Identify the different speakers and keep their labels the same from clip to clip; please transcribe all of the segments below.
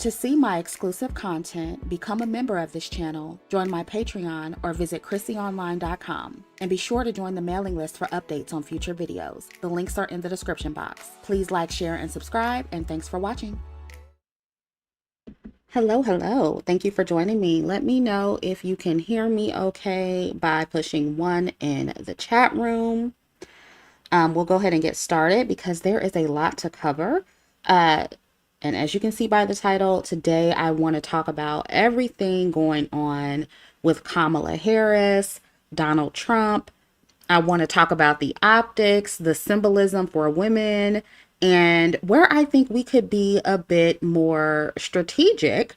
Speaker 1: To see my exclusive content, become a member of this channel, join my Patreon, or visit chrissyonline.com. And be sure to join the mailing list for updates on future videos. The links are in the description box. Please like, share, and subscribe, and thanks for watching. Hello. Thank you for joining me. Let me know if you can hear me okay by pushing 1 in the chat room. We'll go ahead and get started because there is a lot to cover. And as you can see by the title, today I want to talk about everything going on with Kamala Harris, Donald Trump. I want to talk about the optics, the symbolism for women, and where I think we could be a bit more strategic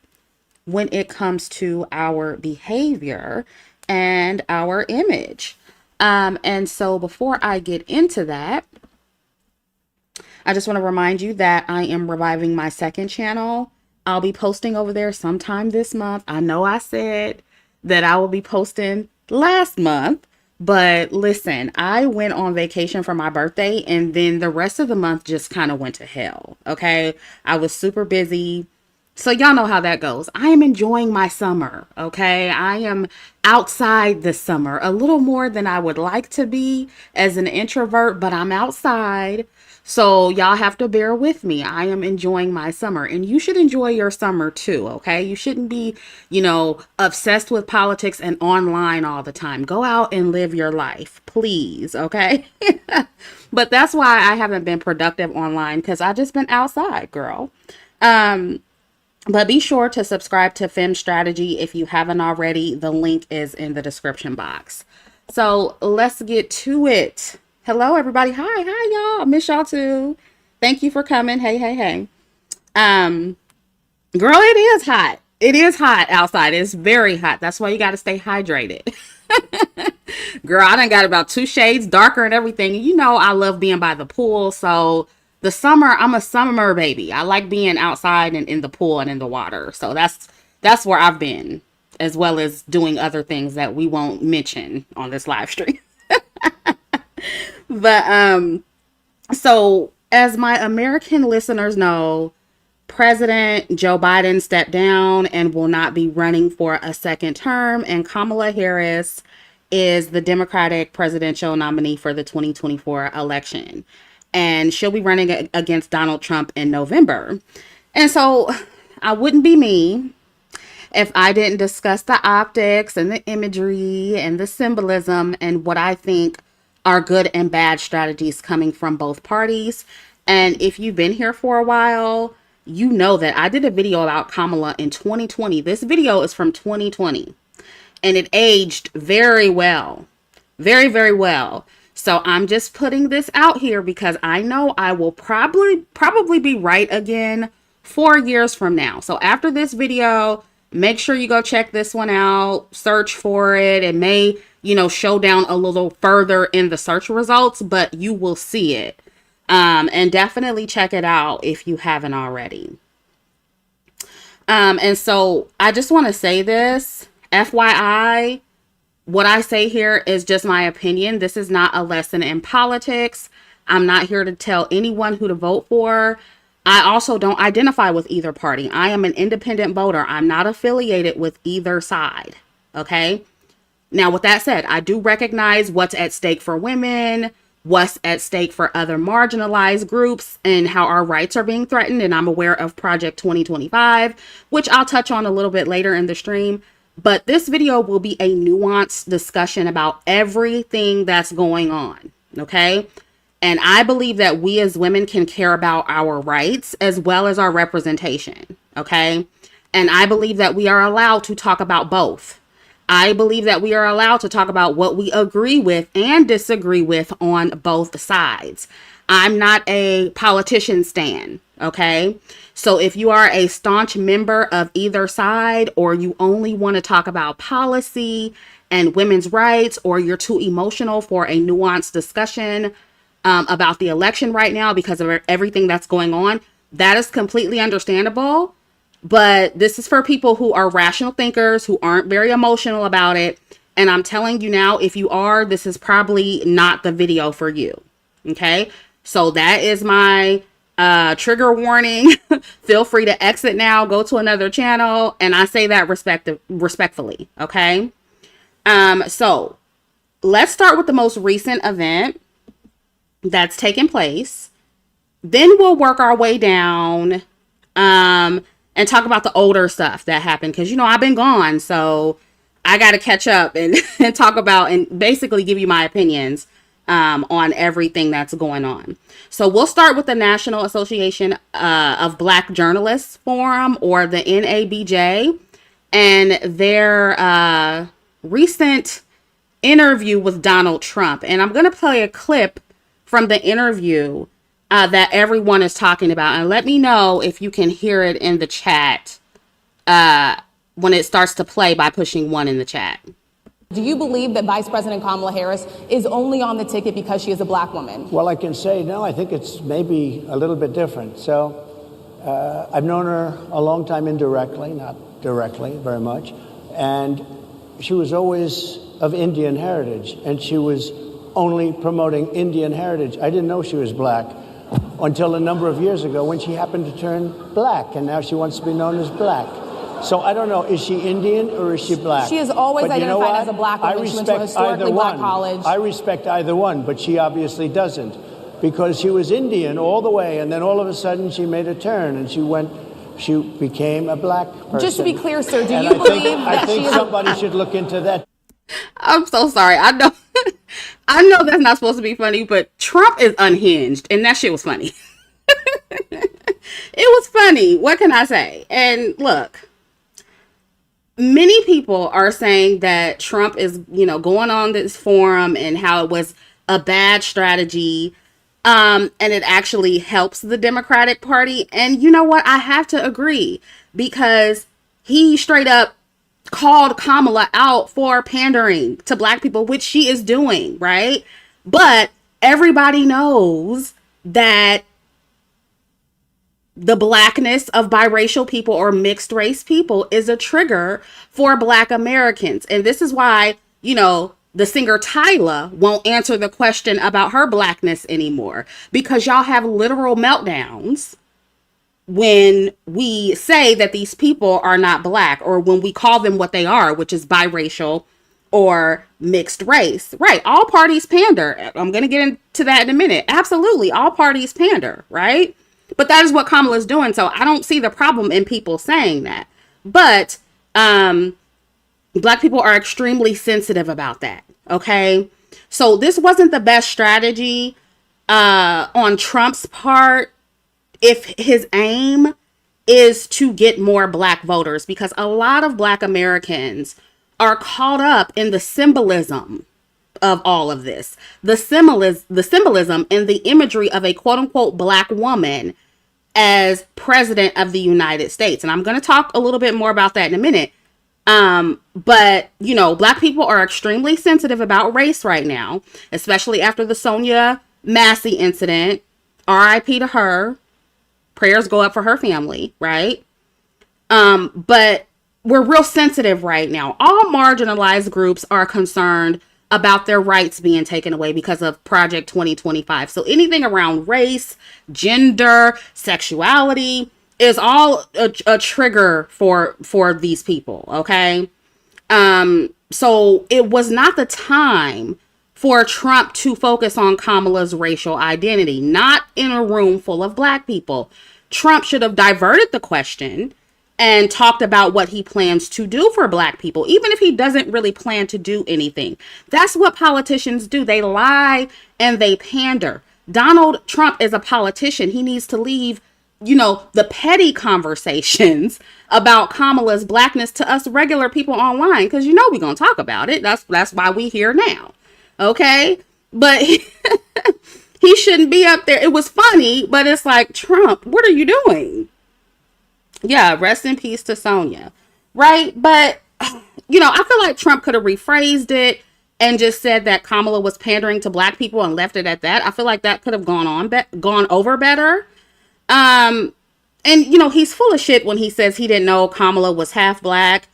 Speaker 1: when it comes to our behavior and our image. And so before I get into that, I just want to remind you that I am reviving my second channel. I'll be posting over there sometime this month. I know I said that I will be posting last month, but listen, I went on vacation for my birthday and then the rest of the month just kind of went to hell. Okay. I was super busy. So y'all know how that goes. I am enjoying my summer. Okay. I am outside this summer a little more than I would like to be as an introvert, but I'm outside. So y'all have to bear with me. I am enjoying my summer and you should enjoy your summer too. Okay. You shouldn't be, obsessed with politics and online all the time. Go out and live your life, please. Okay. But that's why I haven't been productive online because I just been outside, girl. But be sure to subscribe to Fem Strategy if you haven't already. The link is in the description box. So let's get to it. Hello, everybody. Hi, y'all. I miss y'all too. Thank you for coming. Hey. Girl, it is hot. It is hot outside. It's very hot. That's why you got to stay hydrated. Girl, I done got about 2 shades darker and everything. You know, I love being by the pool. So the summer, I'm a summer baby. I like being outside and in the pool and in the water. So that's where I've been, as well as doing other things that we won't mention on this live stream. But so as my American listeners know, President Joe Biden stepped down and will not be running for a second term, and Kamala Harris is the Democratic presidential nominee for the 2024 election. And she'll be running against Donald Trump in November. And so I wouldn't be me if I didn't discuss the optics and the imagery and the symbolism and what I think are good and bad strategies coming from both parties. And if you've been here for a while, you know that I did a video about Kamala in 2020. This video is from 2020 and it aged very well, very well. So I'm just putting this out here because I know I will probably be right again 4 years from now. So after this video, make sure you go check this one out, search for it. It may, show down a little further in the search results, but you will see it. And definitely check it out if you haven't already. And so I just want to say this, FYI, what I say here is just my opinion. This is not a lesson in politics. I'm not here to tell anyone who to vote for. I also don't identify with either party. I am an independent voter. I'm not affiliated with either side. Okay. Now, with that said, I do recognize what's at stake for women, what's at stake for other marginalized groups, and how our rights are being threatened. And I'm aware of Project 2025, which I'll touch on a little bit later in the stream. But this video will be a nuanced discussion about everything that's going on. Okay. And I believe that we as women can care about our rights as well as our representation. Okay. And I believe that we are allowed to talk about both. I believe that we are allowed to talk about what we agree with and disagree with on both sides. I'm not a politician stan. Okay. So if you are a staunch member of either side, or you only want to talk about policy and women's rights, or you're too emotional for a nuanced discussion about the election right now because of everything that's going on, that is completely understandable. But this is for people who are rational thinkers, who aren't very emotional about it. And I'm telling you now, if you are, this is probably not the video for you. Okay. So that is my Trigger warning. Feel free to exit now, go to another channel, and I say that respectfully, okay? So let's start with the most recent event that's taken place. Then we'll work our way down and talk about the older stuff that happened. Because, I've been gone. So I got to catch up and, and talk about and basically give you my opinions on everything that's going on. So we'll start with the National Association of Black Journalists Forum, or the NABJ, and their recent interview with Donald Trump. And I'm going to play a clip from the interview that everyone is talking about. And let me know if you can hear it in the chat when it starts to play by pushing 1 in the chat.
Speaker 2: Do you believe that Vice President Kamala Harris is only on the ticket because she is a black woman?
Speaker 3: Well, I can say no. I think it's maybe a little bit different. So I've known her a long time indirectly, not directly very much. And she was always of Indian heritage, and she was only promoting Indian heritage. I didn't know she was black until a number of years ago when she happened to turn black, and now she wants to be known as black. So I don't know, is she Indian or is she black?
Speaker 2: She is always identified as a black woman. She went to a historically black college.
Speaker 3: I respect either one, but she obviously doesn't, because she was Indian all the way, and then all of a sudden she made a turn and she became a black person.
Speaker 2: Just to be clear, sir, do you believe that she is...
Speaker 3: I think somebody should look into that.
Speaker 1: I'm so sorry. I know I know that's not supposed to be funny, but Trump is unhinged, and that shit was funny. It was funny. What can I say? And look, many people are saying that Trump is, going on this forum and how it was a bad strategy. And it actually helps the Democratic Party. And you know what? I have to agree, because he straight up called Kamala out for pandering to black people, which she is doing, right? But everybody knows that the blackness of biracial people or mixed race people is a trigger for black Americans. And this is why, the singer Tyla won't answer the question about her blackness anymore, because y'all have literal meltdowns when we say that these people are not black, or when we call them what they are, which is biracial or mixed race. Right. All parties pander. I'm going to get into that in a minute. Absolutely. All parties pander. Right. But that is what Kamala is doing. So I don't see the problem in people saying that. But black people are extremely sensitive about that. OK, so this wasn't the best strategy on Trump's part, if his aim is to get more black voters, because a lot of black Americans are caught up in the symbolism of all of this, the symbolism and the imagery of a quote unquote black woman as president of the United States. And I'm going to talk a little bit more about that in a minute. But black people are extremely sensitive about race right now, especially after the Sonia Massey incident. RIP to her. Prayers go up for her family, right? But we're real sensitive right now. All marginalized groups are concerned about their rights being taken away because of Project 2025. So anything around race, gender, sexuality is all a trigger for these people, okay? So it was not the time for Trump to focus on Kamala's racial identity, not in a room full of black people. Trump should have diverted the question and talked about what he plans to do for black people, even if he doesn't really plan to do anything. That's what politicians do. They lie and they pander. Donald Trump is a politician. He needs to leave, the petty conversations about Kamala's blackness to us regular people online, because we're going to talk about it. That's why we here now. Okay, but he shouldn't be up there. It was funny, but it's like, Trump, what are you doing? Yeah, rest in peace to Sonia. Right. But, I feel like Trump could have rephrased it and just said that Kamala was pandering to black people and left it at that. I feel like that could have gone over better. And, he's full of shit when he says he didn't know Kamala was half black.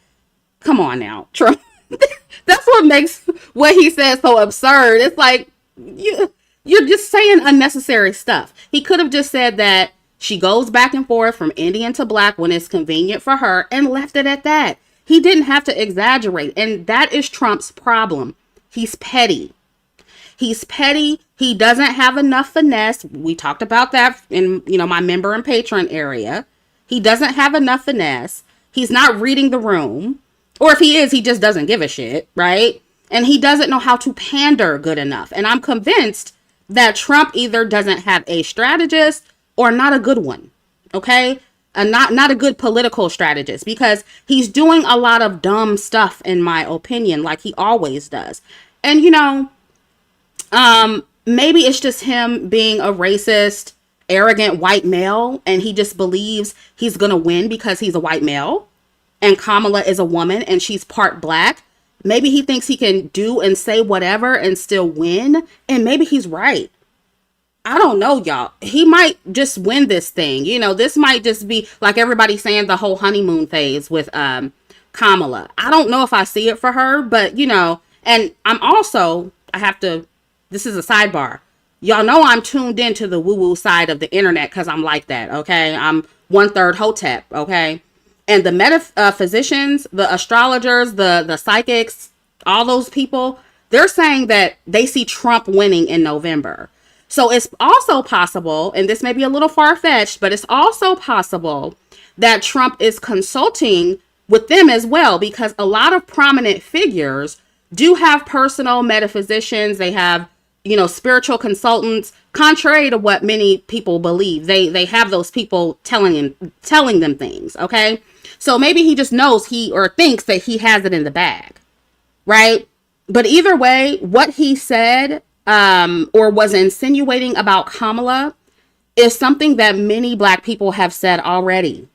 Speaker 1: Come on now, Trump. That's what makes what he says so absurd. It's like, you You're just saying unnecessary stuff. He could have just said that she goes back and forth from Indian to black when it's convenient for her and left it at that. He didn't have to exaggerate. And that is Trump's problem. He's petty. He's petty. He doesn't have enough finesse. We talked about that in, my member and patron area. He doesn't have enough finesse. He's not reading the room. Or if he is, he just doesn't give a shit, right? And he doesn't know how to pander good enough. And I'm convinced that Trump either doesn't have a strategist or not a good one, okay? Not a good political strategist, because he's doing a lot of dumb stuff, in my opinion, like he always does. And, maybe it's just him being a racist, arrogant white male, and he just believes he's going to win because he's a white male and Kamala is a woman and she's part black. Maybe he thinks he can do and say whatever and still win. And maybe he's right. I don't know, y'all. He might just win this thing. This might just be like everybody saying the whole honeymoon phase with Kamala. I don't know if I see it for her, but and this is a sidebar. Y'all know I'm tuned into the woo-woo side of the internet because I'm like that, okay? I'm 1/3 Hotep, okay? And the metaphysicians, the astrologers, the psychics, all those people, they're saying that they see Trump winning in November. So it's also possible, and this may be a little far-fetched, but it's also possible that Trump is consulting with them as well, because a lot of prominent figures do have personal metaphysicians. They have, spiritual consultants, contrary to what many people believe. They have those people telling them things, okay? So maybe he just knows or thinks that he has it in the bag, right? But either way, what he said or was insinuating about Kamala is something that many black people have said already.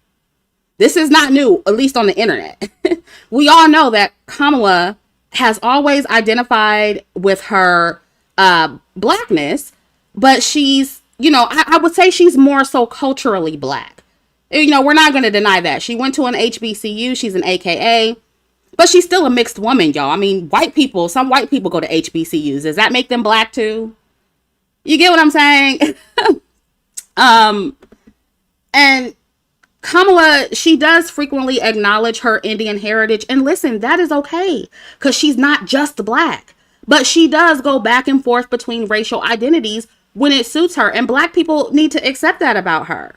Speaker 1: This is not new, at least on the internet. We all know that Kamala has always identified with her blackness, but she's, I would say she's more so culturally black. We're not going to deny that. She went to an HBCU. She's an AKA, but she's still a mixed woman, y'all. I mean, some white people go to HBCUs. Does that make them black too? You get what I'm saying? And Kamala, she does frequently acknowledge her Indian heritage. And listen, that is okay, because she's not just black. But she does go back and forth between racial identities when it suits her. And black people need to accept that about her.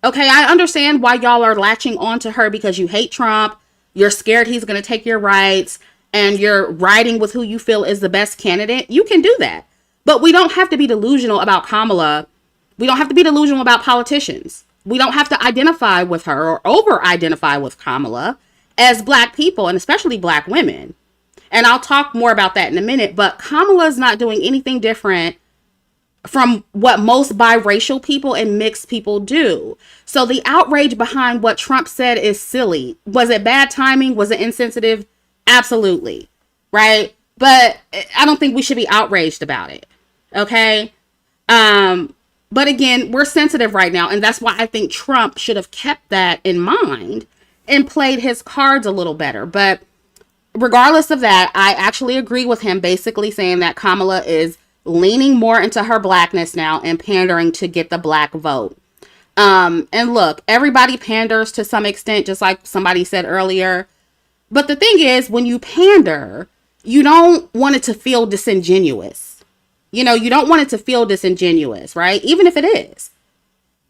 Speaker 1: Okay, I understand why y'all are latching onto her because you hate Trump. You're scared he's going to take your rights and you're riding with who you feel is the best candidate. You can do that. But we don't have to be delusional about Kamala. We don't have to be delusional about politicians. We don't have to identify with her or over-identify with Kamala as black people, and especially black women. And I'll talk more about that in a minute. But Kamala's not doing anything different from what most biracial people and mixed people do. So the outrage behind what Trump said is silly. Was it bad timing? Was it insensitive? Absolutely. Right? But I don't think we should be outraged about it. Okay? But again, we're sensitive right now. And that's why I think Trump should have kept that in mind and played his cards a little better. But regardless of that, I actually agree with him basically saying that Kamala is leaning more into her blackness now and pandering to get the black vote. And look, everybody panders to some extent, just like somebody said earlier. But the thing is, when you pander, you don't want it to feel disingenuous. You don't want it to feel disingenuous, right? Even if it is.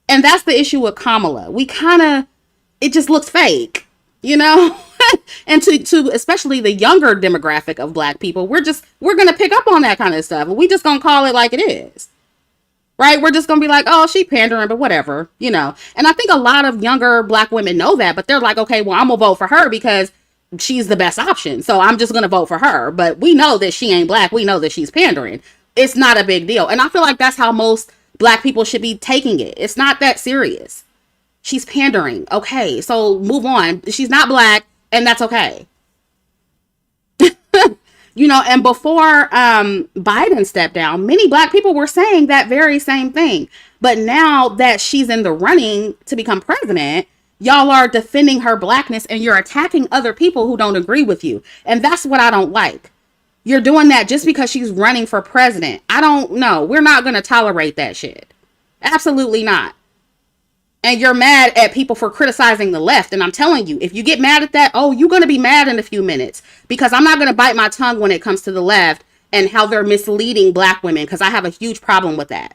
Speaker 1: And that's the issue with Kamala. It just looks fake, and to especially the younger demographic of black people, we're going to pick up on that kind of stuff. And we just going to call it like it is, right? We're just going to be like, oh, she pandering, but whatever, And I think a lot of younger black women know that, but they're like, okay, well, I'm going to vote for her because she's the best option. So I'm just going to vote for her. But we know that she ain't black. We know that she's pandering. It's not a big deal. And I feel like that's how most black people should be taking it. It's not that serious. She's pandering. Okay, so move on. She's not black, and that's okay. And before Biden stepped down, many black people were saying that very same thing. But now that she's in the running to become president, y'all are defending her blackness and you're attacking other people who don't agree with you. And that's what I don't like. You're doing that just because she's running for president. I don't know. We're not going to tolerate that shit. Absolutely not. And you're mad at people for criticizing the left. And I'm telling you, if you get mad at that, oh, you're going to be mad in a few minutes. Because I'm not going to bite my tongue when it comes to the left and how they're misleading black women, because I have a huge problem with that.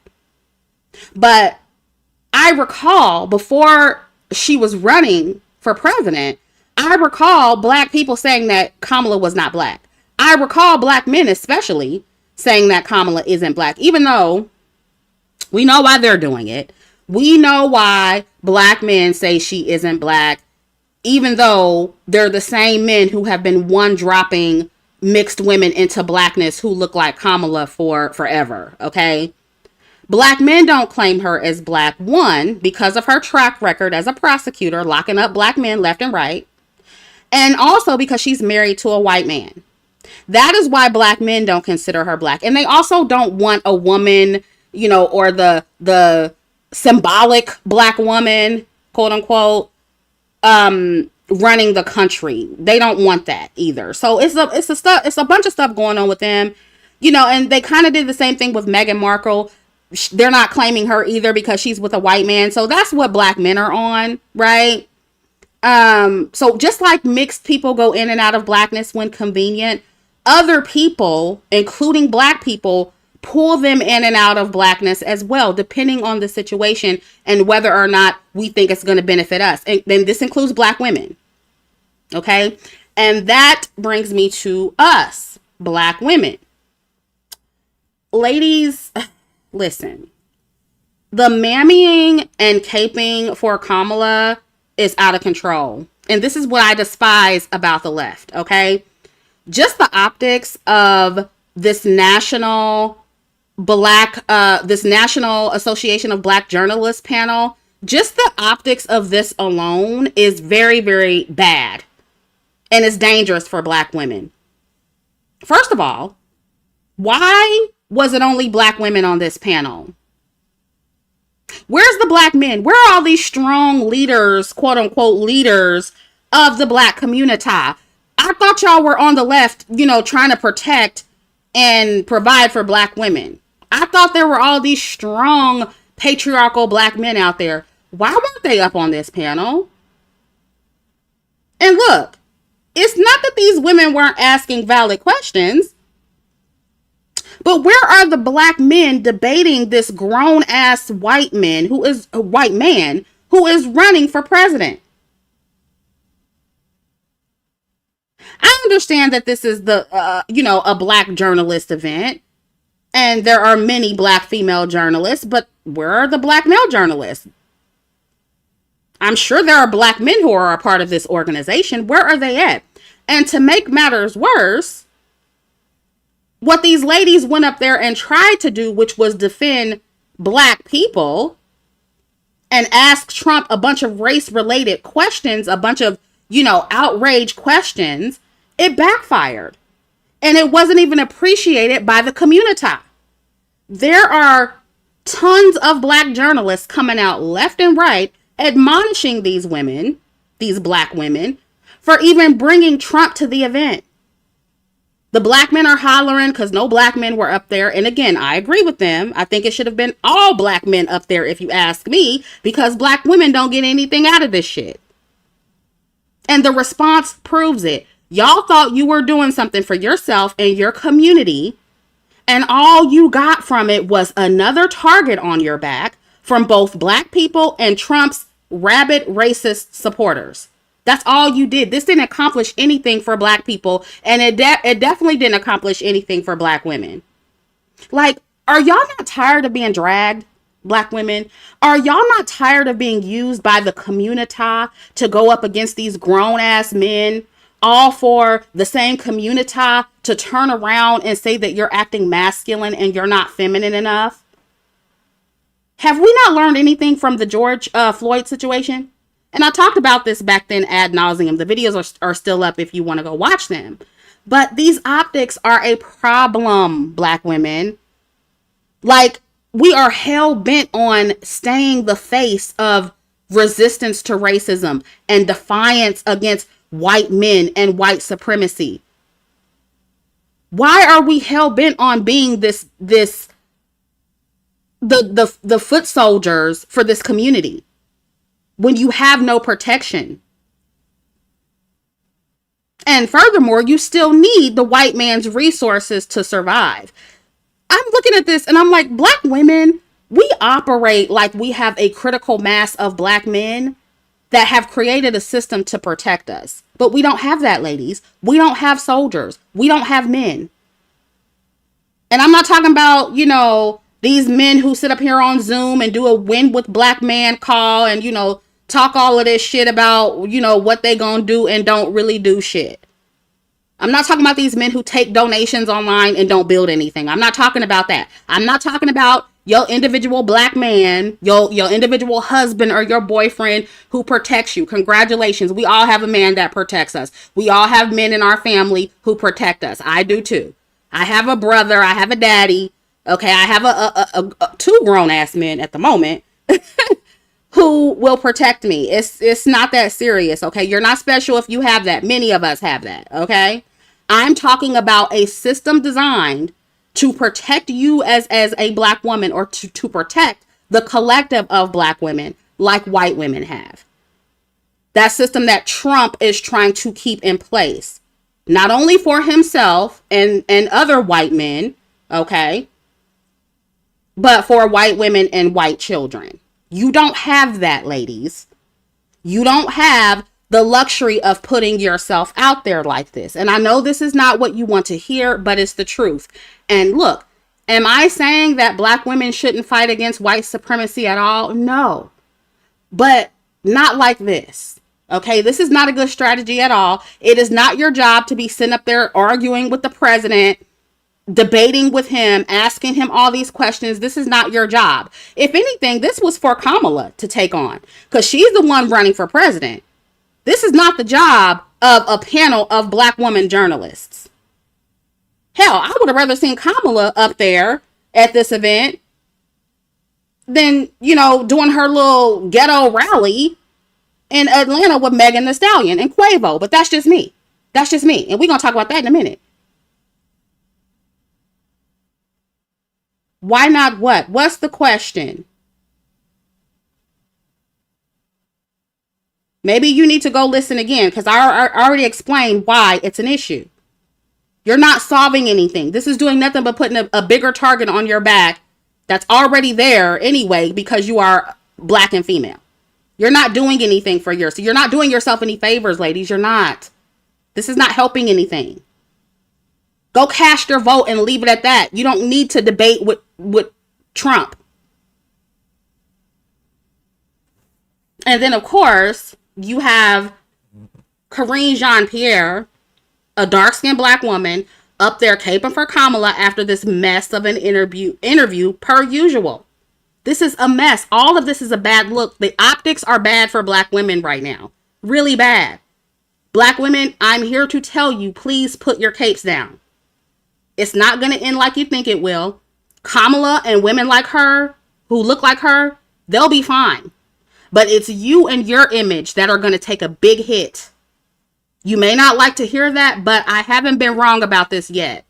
Speaker 1: But I recall before she was running for president, I recall black people saying that Kamala was not black. I recall black men especially saying that Kamala isn't black, even though we know why they're doing it. We know why black men say she isn't black, even though they're the same men who have been one dropping mixed women into blackness who look like Kamala for forever. Okay. Black men don't claim her as black, one, because of her track record as a prosecutor, locking up black men left and right, and also because she's married to a white man. That is why black men don't consider her black. And they also don't want a woman, you know, or the symbolic black woman, quote unquote, running the country. They don't want that either. So it's a bunch of stuff going on with them, you know, and they kind of did the same thing with Meghan Markle. They're not claiming her either because she's with a white man. So that's what black men are on, right? So just like mixed people go in and out of blackness when convenient, other people, including black people, pull them in and out of blackness as well, depending on the situation and whether or not we think it's going to benefit us. And then this includes black women. Okay. And that brings me to us, black women. Ladies, listen, the mammying and caping for Kamala is out of control. And this is what I despise about the left. Okay. Just the optics of this national Association of Black Journalists panel, just the optics of this alone is very, very bad. And it's dangerous for black women. First of all, why was it only black women on this panel? Where's the black men? Where are all these strong leaders, quote unquote leaders of the black community? I thought y'all were on the left, you know, trying to protect and provide for black women. I thought there were all these strong patriarchal black men out there. Why weren't they up on this panel? And look, it's not that these women weren't asking valid questions, but where are the black men debating this grown ass white man who is running for president? I understand that this is a black journalist event, and there are many black female journalists, but where are the black male journalists? I'm sure there are black men who are a part of this organization. Where are they at? And to make matters worse, what these ladies went up there and tried to do, which was defend black people and ask Trump a bunch of race-related questions, a bunch of, outrage questions, it backfired. And it wasn't even appreciated by the community. There are tons of black journalists coming out left and right admonishing these women, these black women, for even bringing Trump to the event. The black men are hollering because no black men were up there. And again, I agree with them. I think it should have been all black men up there, if you ask me, because black women don't get anything out of this shit. And the response proves it. Y'all thought you were doing something for yourself and your community, and all you got from it was another target on your back from both black people and Trump's rabid racist supporters. That's all you did. This didn't accomplish anything for black people, and it definitely didn't accomplish anything for black women. Like, are y'all not tired of being dragged, black women? Are y'all not tired of being used by the community to go up against these grown-ass men, all for the same community to turn around and say that you're acting masculine and you're not feminine enough? Have we not learned anything from the George Floyd situation? And I talked about this back then ad nauseum. The videos are still up if you want to go watch them. But these optics are a problem, black women. Like, we are hell bent on staying the face of resistance to racism and defiance against white men and white supremacy. Why are we hell bent on being the foot soldiers for this community when you have no protection? And furthermore, you still need the white man's resources to survive. I'm looking at this and I'm like, black women, we operate like we have a critical mass of black men that have created a system to protect us. But we don't have that, ladies. We don't have soldiers. We don't have men. And I'm not talking about, these men who sit up here on Zoom and do a win with black man call and, talk all of this shit about, what they gonna do and don't really do shit. I'm not talking about these men who take donations online and don't build anything. I'm not talking about that. I'm not talking about your individual black man, your individual husband or your boyfriend who protects you. Congratulations. We all have a man that protects us. We all have men in our family who protect us. I do too. I have a brother. I have a daddy. Okay. I have a two grown ass men at the moment who will protect me. It's not that serious. Okay. You're not special if you have that. Many of us have that. Okay. I'm talking about a system designed to protect you as a black woman, or to protect the collective of black women like white women have. That system that Trump is trying to keep in place, not only for himself and other white men, okay, but for white women and white children. You don't have that, ladies. You don't have the luxury of putting yourself out there like this. And I know this is not what you want to hear, but it's the truth. And look, am I saying that black women shouldn't fight against white supremacy at all? No, but not like this. Okay, this is not a good strategy at all. It is not your job to be sitting up there arguing with the president, debating with him, asking him all these questions. This is not your job. If anything, this was for Kamala to take on, because she's the one running for president. This is not the job of a panel of black woman journalists. Hell, I would have rather seen Kamala up there at this event than, doing her little ghetto rally in Atlanta with Megan Thee Stallion and Quavo. But that's just me. That's just me. And we're going to talk about that in a minute. Why not what? What's the question? Maybe you need to go listen again, because I already explained why it's an issue. You're not solving anything. This is doing nothing but putting a bigger target on your back that's already there anyway, because you are black and female. You're not doing anything for yourself. You're not doing yourself any favors, ladies. You're not. This is not helping anything. Go cast your vote and leave it at that. You don't need to debate with Trump. And then, of course, you have Karine Jean-Pierre, a dark-skinned black woman, up there caping for Kamala after this mess of an interview per usual. This is a mess. All of this is a bad look. The optics are bad for black women right now. Really bad. Black women, I'm here to tell you, please put your capes down. It's not going to end like you think it will. Kamala and women like her, who look like her, they'll be fine. But it's you and your image that are going to take a big hit. You may not like to hear that, but I haven't been wrong about this yet.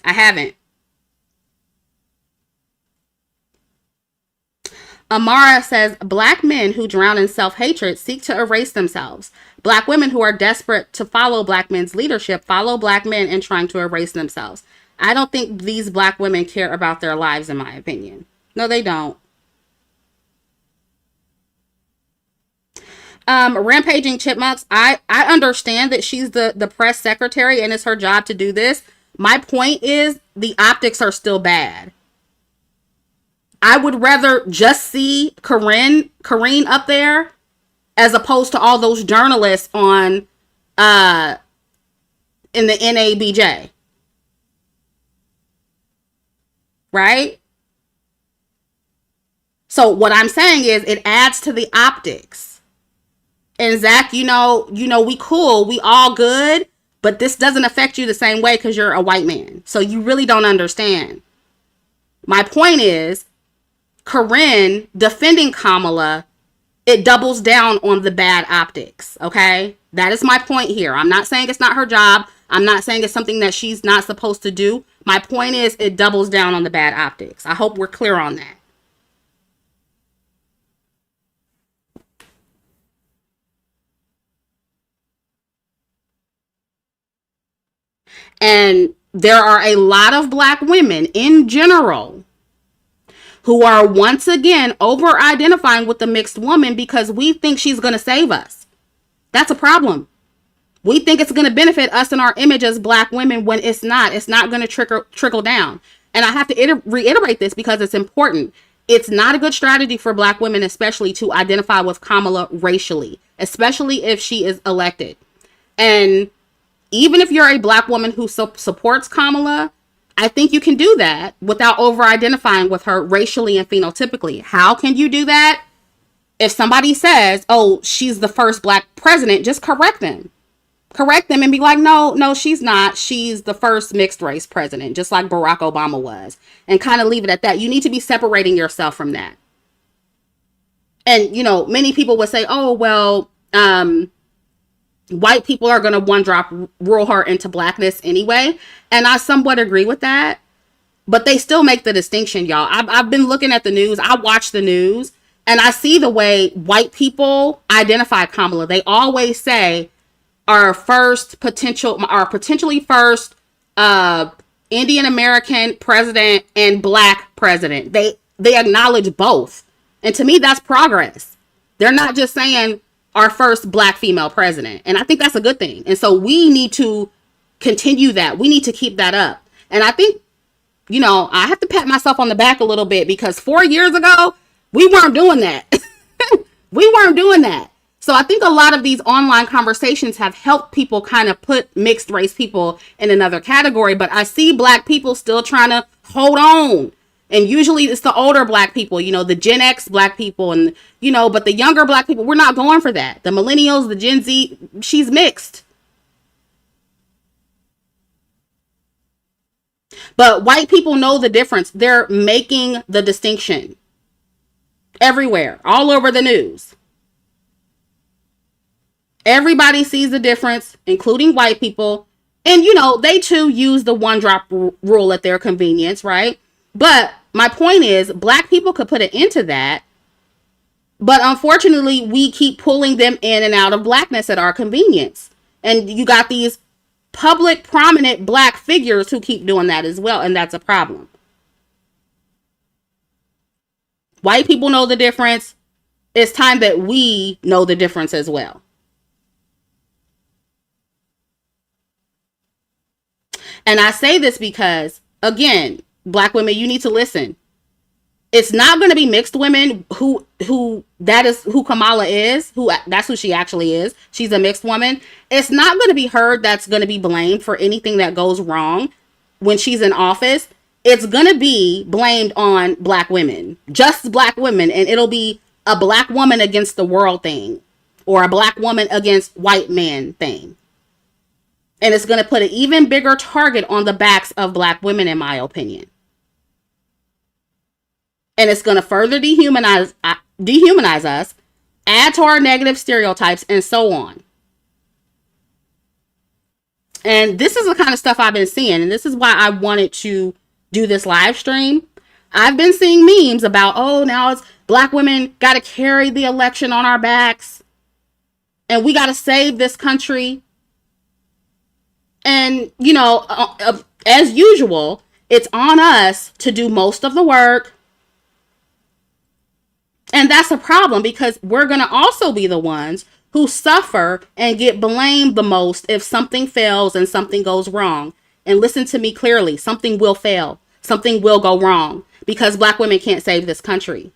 Speaker 1: I haven't. Amara says, black men who drown in self-hatred seek to erase themselves. Black women who are desperate to follow black men's leadership follow black men in trying to erase themselves. I don't think these black women care about their lives, in my opinion. No, they don't. Rampaging Chipmunks, I understand that she's the press secretary and it's her job to do this. My point is the optics are still bad. I would rather just see Karine up there as opposed to all those journalists on in the NABJ. Right? So what I'm saying is it adds to the optics. And Zach, we cool. We all good. But this doesn't affect you the same way because you're a white man. So you really don't understand. My point is, Karine defending Kamala, it doubles down on the bad optics. Okay? That is my point here. I'm not saying it's not her job. I'm not saying it's something that she's not supposed to do. My point is it doubles down on the bad optics. I hope we're clear on that. And there are a lot of black women in general who are once again over identifying with the mixed woman because we think she's going to save us. That's a problem. We think it's going to benefit us and our image as black women when it's not. It's not going to trickle down. And I have to reiterate this because it's important. It's not a good strategy for black women, especially to identify with Kamala racially, especially if she is elected. And even if you're a black woman who supports Kamala, I think you can do that without over-identifying with her racially and phenotypically. How can you do that? If somebody says, oh, she's the first black president, just correct them. Correct them and be like, no, she's not. She's the first mixed race president, just like Barack Obama was. And kind of leave it at that. You need to be separating yourself from that. And, many people would say, oh, well, white people are going to one drop rule her into blackness anyway. And I somewhat agree with that. But they still make the distinction, y'all. I've been looking at the news. I watch the news and I see the way white people identify Kamala. They always say our potentially first Indian American president and black president. They acknowledge both. And to me, that's progress. They're not just saying our first black female president. And I think that's a good thing. And so we need to continue that. We need to keep that up. And I think, I have to pat myself on the back a little bit because 4 years ago, we weren't doing that. We weren't doing that. So I think a lot of these online conversations have helped people kind of put mixed race people in another category. But I see black people still trying to hold on. And usually it's the older black people, the Gen X black people and, but the younger black people, we're not going for that. The millennials, the Gen Z, she's mixed. But white people know the difference. They're making the distinction everywhere, all over the news. Everybody sees the difference, including white people. And, they too use the one drop rule at their convenience, right? But my point is, black people could put an end to that. But unfortunately, we keep pulling them in and out of blackness at our convenience. And you got these public, prominent black figures who keep doing that as well. And that's a problem. White people know the difference. It's time that we know the difference as well. And I say this because, again, black women, you need to listen. It's not going to be mixed women who that is who Kamala is, that's who she actually is. She's a mixed woman. It's not going to be her that's going to be blamed for anything that goes wrong when she's in office. It's going to be blamed on black women, just black women. And it'll be a black woman against the world thing or a black woman against white man thing. And it's going to put an even bigger target on the backs of black women, in my opinion. And it's going to further dehumanize us, add to our negative stereotypes, and so on. And this is the kind of stuff I've been seeing. And this is why I wanted to do this live stream. I've been seeing memes about, oh, now it's black women got to carry the election on our backs. And we got to save this country. And, as usual, it's on us to do most of the work. And that's a problem because we're going to also be the ones who suffer and get blamed the most if something fails and something goes wrong. And listen to me clearly, something will fail. Something will go wrong because black women can't save this country.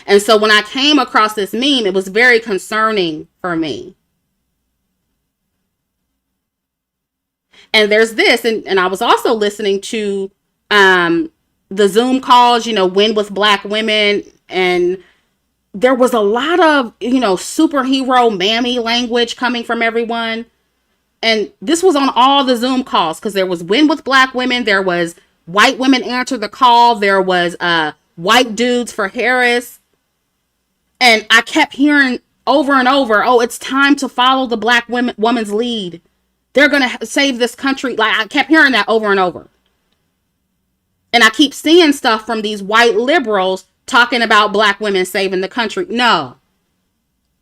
Speaker 1: And so when I came across this meme, it was very concerning for me. And there's this, and I was also listening to the Zoom calls, Win with Black Women. And there was a lot of, superhero mammy language coming from everyone. And this was on all the Zoom calls because there was Win with Black Women. There was white women answer the call. There was white dudes for Harris. And I kept hearing over and over, oh, it's time to follow the black woman's lead. They're going to save this country. Like, I kept hearing that over and over. And I keep seeing stuff from these white liberals talking about black women saving the country. No.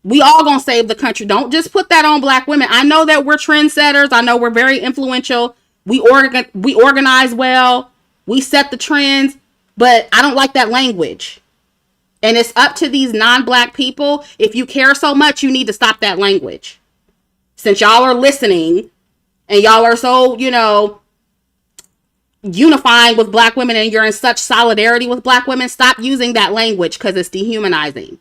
Speaker 1: We all gonna save the country. Don't just put that on black women. I know that we're trendsetters. I know we're very influential. We organize well. We set the trends. But I don't like that language. And it's up to these non-black people. If you care so much, you need to stop that language. Since y'all are listening and y'all are so, unifying with black women and you're in such solidarity with black women, stop using that language because it's dehumanizing.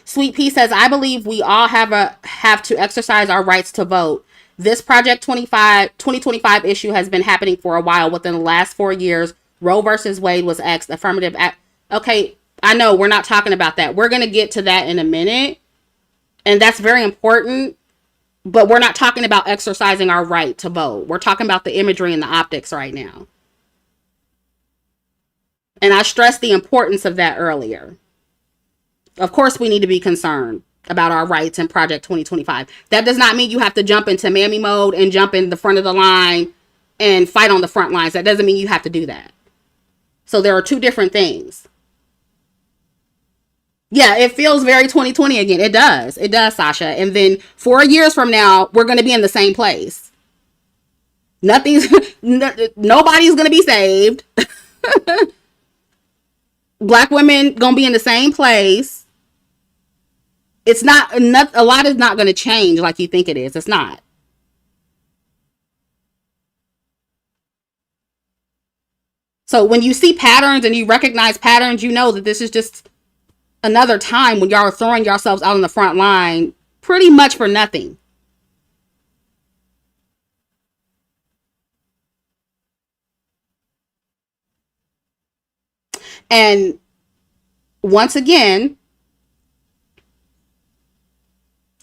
Speaker 1: Sweet Pea says, I believe we all have to exercise our rights to vote. This Project 2025 issue has been happening for a while. Within the last 4 years, Roe versus Wade was X, affirmative act. Okay, I know we're not talking about that. We're going to get to that in a minute. And that's very important. But we're not talking about exercising our right to vote. We're talking about the imagery and the optics right now. And I stressed the importance of that earlier. Of course, we need to be concerned about our rights in Project 2025. That does not mean you have to jump into mammy mode and jump in the front of the line and fight on the front lines. That doesn't mean you have to do that. So there are two different things. Yeah, it feels very 2020 again. It does. It does, Sasha. And then 4 years from now, we're going to be in the same place. Nobody's going to be saved. Black women going to be in the same place. It's not enough. A lot is not going to change like you think it is. It's not. So when you see patterns and you recognize patterns, you know that this is just another time when y'all are throwing yourselves out on the front line pretty much for nothing. And once again,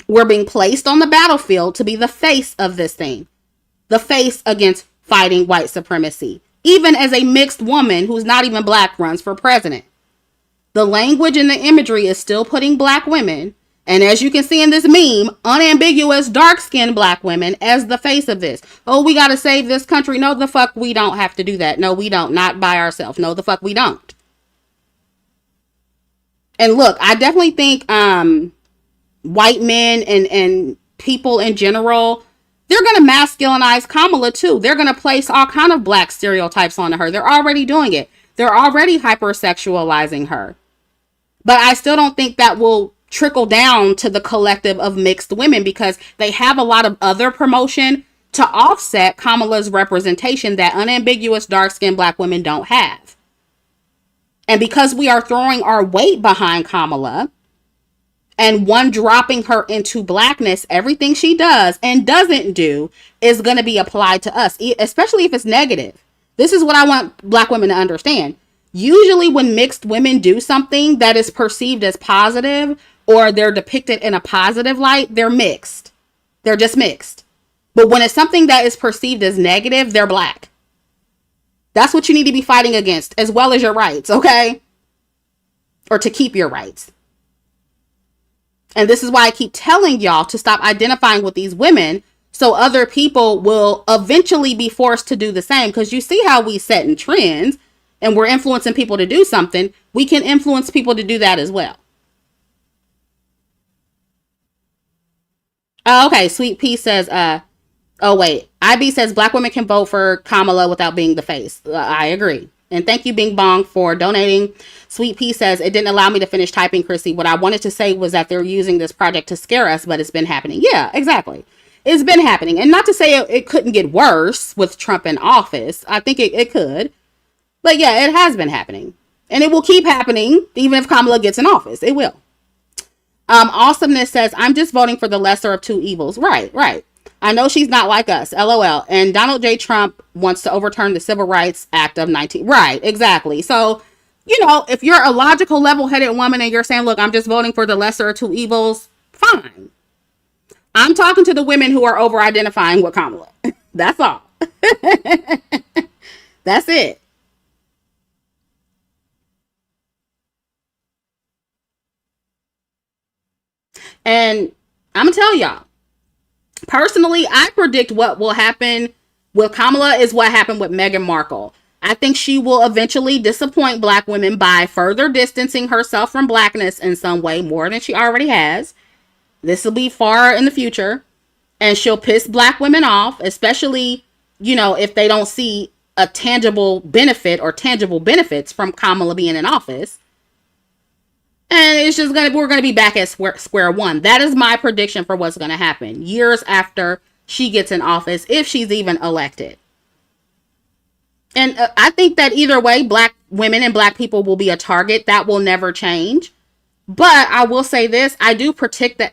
Speaker 1: we're being placed on the battlefield to be the face of this thing. The face against fighting white supremacy. Even as a mixed woman who's not even black runs for president. The language and the imagery is still putting black women, and as you can see in this meme, unambiguous dark-skinned black women as the face of this. Oh, we got to save this country. No, the fuck we don't have to do that. No, we don't. Not by ourselves. No, the fuck we don't. And look, I definitely think white men and people in general, they're going to masculinize Kamala too. They're going to place all kind of black stereotypes onto her. They're already doing it. They're already hypersexualizing her. But I still don't think that will trickle down to the collective of mixed women because they have a lot of other promotion to offset Kamala's representation that unambiguous dark-skinned black women don't have. And because we are throwing our weight behind Kamala and one dropping her into blackness, everything she does and doesn't do is going to be applied to us, especially if it's negative. This is what I want black women to understand. Usually when mixed women do something that is perceived as positive or they're depicted in a positive light, they're mixed. They're just mixed. But when it's something that is perceived as negative, they're black. That's what you need to be fighting against, as well as your rights, okay? Or to keep your rights. And this is why I keep telling y'all to stop identifying with these women so other people will eventually be forced to do the same. Because you see how we set in trends and we're influencing people to do something. We can influence people to do that as well. Oh, okay, Sweet Pea says, oh wait, IB says black women can vote for Kamala without being the face. I agree. And thank you, Bing Bong, for donating. Sweet Pea says, it didn't allow me to finish typing, Chrissy. What I wanted to say was that they're using this project to scare us, but it's been happening. Yeah, exactly. It's been happening. And not to say it couldn't get worse with Trump in office. I think it could. But yeah, it has been happening. And it will keep happening even if Kamala gets in office. It will. Awesomeness says, I'm just voting for the lesser of two evils. Right, right. I know she's not like us. LOL. And Donald J. Trump wants to overturn the Civil Rights Act of 19. Right, exactly. So, if you're a logical, level-headed woman and you're saying, look, I'm just voting for the lesser of two evils, fine. I'm talking to the women who are over-identifying with Kamala. That's all. That's it. And I'm going to tell y'all, personally, I predict what will happen with Kamala is what happened with Meghan Markle. I think she will eventually disappoint black women by further distancing herself from blackness in some way more than she already has. This will be far in the future. And she'll piss black women off, especially, if they don't see a tangible benefit or tangible benefits from Kamala being in office. And it's just we're gonna be back at square one. That is my prediction for what's gonna happen years after she gets in office, if she's even elected. And I think that either way, black women and black people will be a target. That will never change. But I will say this, I do predict that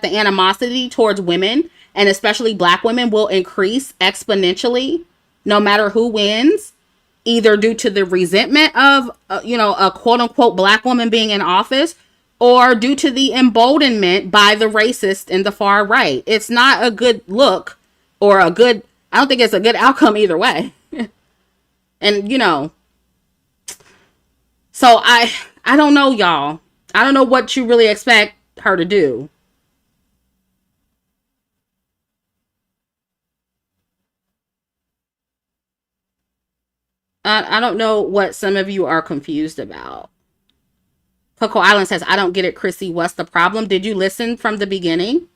Speaker 1: the animosity towards women, and especially black women, will increase exponentially no matter who wins, either due to the resentment of a quote unquote black woman being in office, or due to the emboldenment by the racist in the far right. It's not a good look, or I don't think it's a good outcome either way. And so I don't know, y'all. I don't know what you really expect her to do. I don't know what some of you are confused about. Coco Island says, I don't get it, Chrissy. What's the problem? Did you listen from the beginning?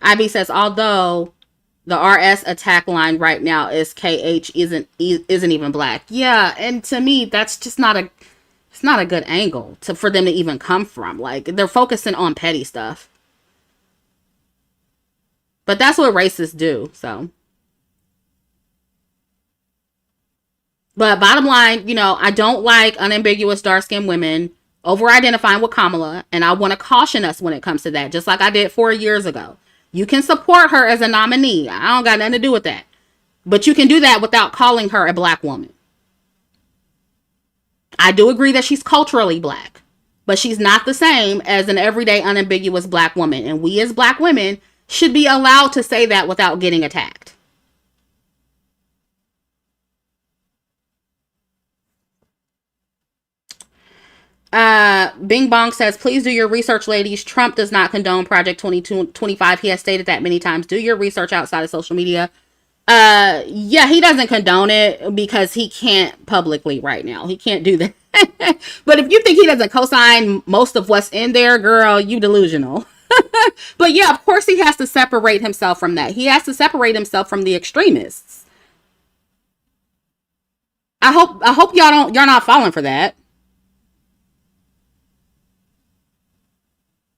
Speaker 1: IB says, although the RS attack line right now is KH isn't even black. Yeah, and to me, that's just it's not a good angle for them to even come from. Like, they're focusing on petty stuff. But that's what racists do, so. But bottom line, I don't like unambiguous dark-skinned women over-identifying with Kamala, and I want to caution us when it comes to that, just like I did 4 years ago. You can support her as a nominee. I don't got nothing to do with that. But you can do that without calling her a black woman. I do agree that she's culturally black, but she's not the same as an everyday unambiguous black woman. And we as black women should be allowed to say that without getting attacked. Bing Bong says, please do your research, ladies. Trump does not condone Project 2225. He has stated that many times. Do your research outside of social media. Yeah, he doesn't condone it because he can't publicly right now. He can't do that. But if you think he doesn't co-sign most of what's in there, girl, you delusional. But yeah, of course he has to separate himself from that. He has to separate himself from the extremists. I hope you're not falling for that.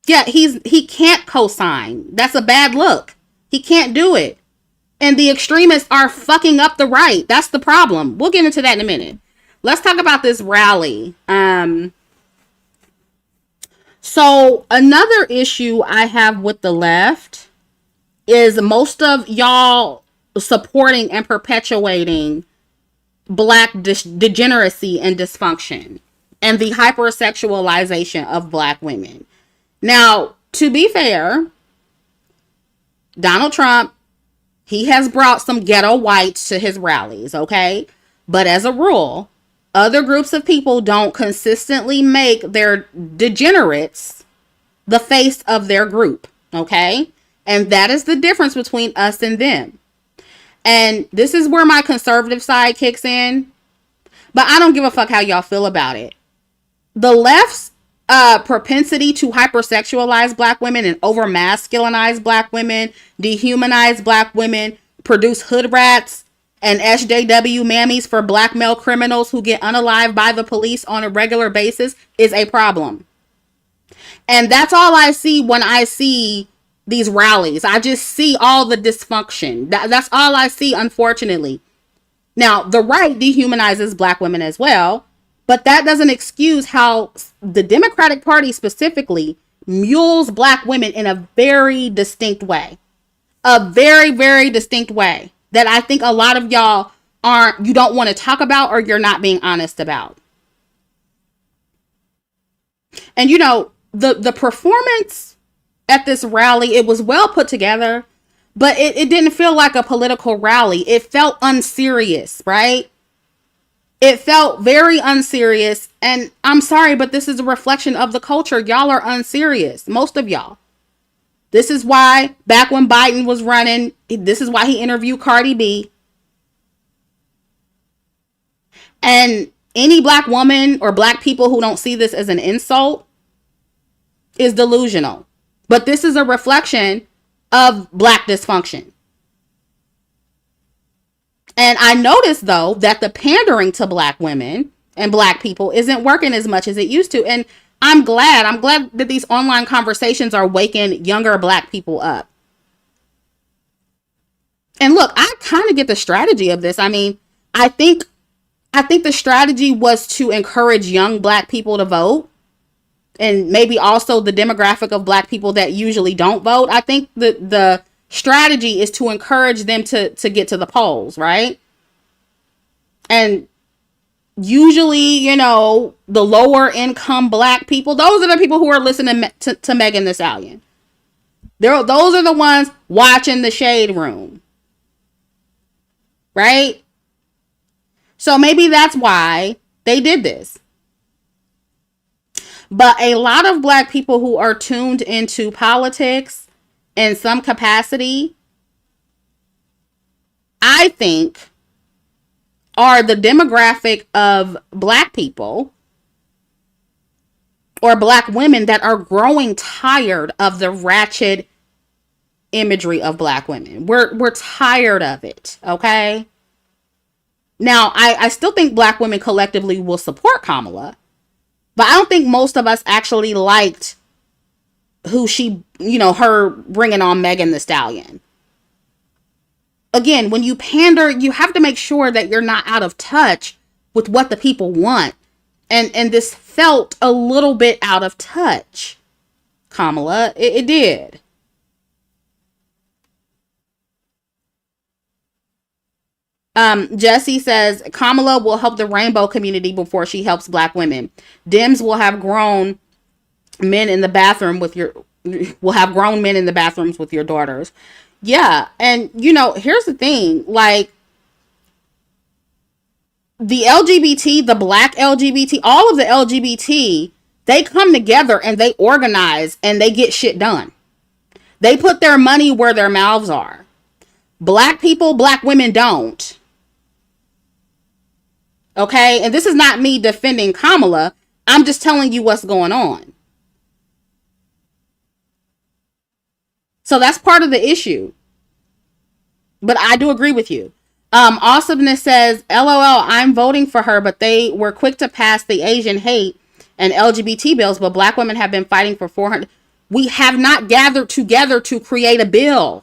Speaker 1: Yeah, he can't co-sign. That's a bad look. He can't do it. And the extremists are fucking up the right. That's the problem. We'll get into that in a minute. Let's talk about this rally. So another issue I have with the left is most of y'all supporting and perpetuating black degeneracy and dysfunction and the hypersexualization of black women. Now, to be fair, Donald Trump, he has brought some ghetto whites to his rallies, okay? But as a rule, other groups of people don't consistently make their degenerates the face of their group, okay? And that is the difference between us and them. And this is where my conservative side kicks in. But I don't give a fuck how y'all feel about it. The left's propensity to hypersexualize black women and over masculinize black women, dehumanize black women, produce hood rats and SJW mammies for black male criminals who get unalived by the police on a regular basis is a problem. And that's all I see when I see these rallies. I just see all the dysfunction. That's all I see, unfortunately. Now, the right dehumanizes black women as well, but that doesn't excuse how the Democratic Party specifically mules black women in a very distinct way. A very, very distinct way that I think a lot of y'all you don't want to talk about, or you're not being honest about. And the performance at this rally, it was well put together, but it didn't feel like a political rally. It felt unserious, right? It felt very unserious. And I'm sorry, but this is a reflection of the culture. Y'all are unserious. Most of y'all. This is why back when Biden was running, this is why he interviewed Cardi B. And any black woman or black people who don't see this as an insult is delusional. But this is a reflection of black dysfunction. And I noticed, though, that the pandering to black women and black people isn't working as much as it used to. And I'm glad. I'm glad that these online conversations are waking younger black people up. And look, I kind of get the strategy of this. I mean, I think the strategy was to encourage young black people to vote, and maybe also the demographic of black people that usually don't vote. I think the strategy is to encourage them to get to the polls, right? And usually, you know, the lower income black people, those are the people who are listening to Megan Thee Stallion. Those are the ones watching the Shade Room, right? So maybe that's why they did this. But a lot of black people who are tuned into politics in some capacity, I think, are the demographic of black people or black women that are growing tired of the ratchet imagery of black women. We're tired of it, okay? Now, I still think black women collectively will support Kamala, but I don't think most of us actually liked who she, you know, her bringing on Megan Thee Stallion. Again, when you pander, you have to make sure that you're not out of touch with what the people want. And this felt a little bit out of touch, Kamala. It did. Jesse says Kamala will help the rainbow community before she helps black women. Dems will have grown men in the bathroom with your will have grown men in the bathrooms with your daughters. Yeah, and you know, here's the thing, like the LGBT, the black LGBT, all of the LGBT, they come together and they organize and they get shit done. They put their money where their mouths are. Black people, black women don't. Okay? And this is not me defending Kamala. I'm just telling you what's going on. So that's part of the issue. But I do agree with you. Awesomeness says, LOL, I'm voting for her, but they were quick to pass the Asian hate and LGBT bills, but black women have been fighting for 400. We have not gathered together to create a bill.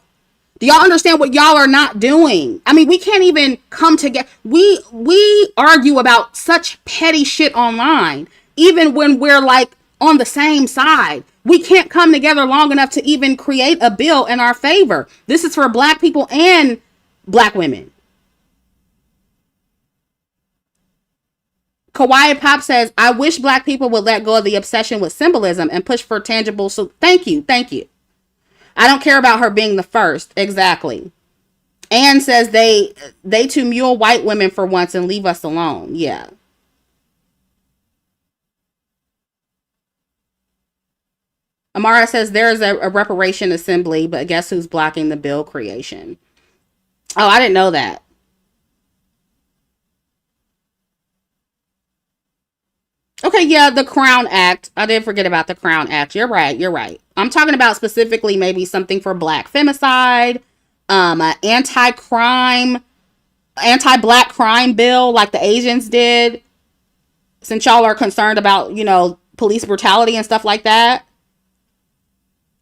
Speaker 1: Do y'all understand what y'all are not doing? I mean, we can't even come together. We argue about such petty shit online, even when we're like on the same side. We can't come together long enough to even create a bill in our favor. This is for black people and black women. Kawaii Pop says, I wish black people would let go of the obsession with symbolism and push for tangible. So thank you. Thank you. I don't care about her being the first. Exactly. Anne says they to mule white women for once and leave us alone. Yeah. Amara says there's a reparation assembly, but guess who's blocking the bill creation? Oh, I didn't know that. Okay, yeah, the Crown Act. I did forget about the Crown Act. You're right. You're right. I'm talking about specifically maybe something for black femicide, anti-crime, anti-black crime bill like the Asians did. Since y'all are concerned about, you know, police brutality and stuff like that.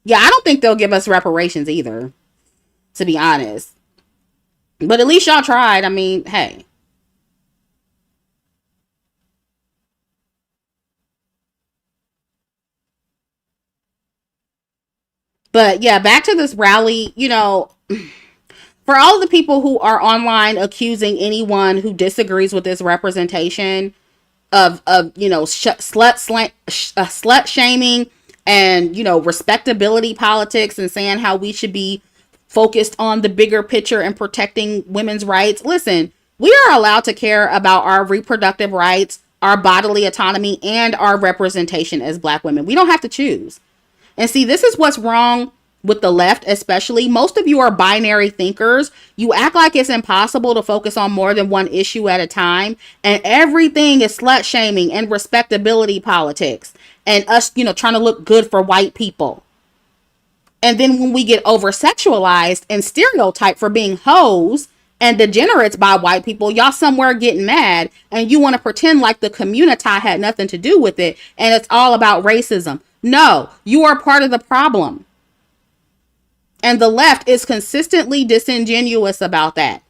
Speaker 1: Yeah, I don't think they'll give us reparations either, to be honest. But at least y'all tried. I mean, hey. But yeah, back to this rally, you know, for all of the people who are online accusing anyone who disagrees with this representation of you know, slut shaming and, you know, respectability politics and saying how we should be focused on the bigger picture and protecting women's rights. Listen, We are allowed to care about our reproductive rights, our bodily autonomy, and our representation as Black women. We don't have to choose. And see, this is what's wrong with the left, especially. Most of you are binary thinkers. You act like it's impossible to focus on more than one issue at a time. And everything is slut shaming and respectability politics and us, trying to look good for white people. And then when we get over sexualized and stereotyped for being hoes and degenerates by white people, y'all somewhere getting mad and you want to pretend like the community had nothing to do with it and it's all about racism. No, you are part of the problem. And the left is consistently disingenuous about that.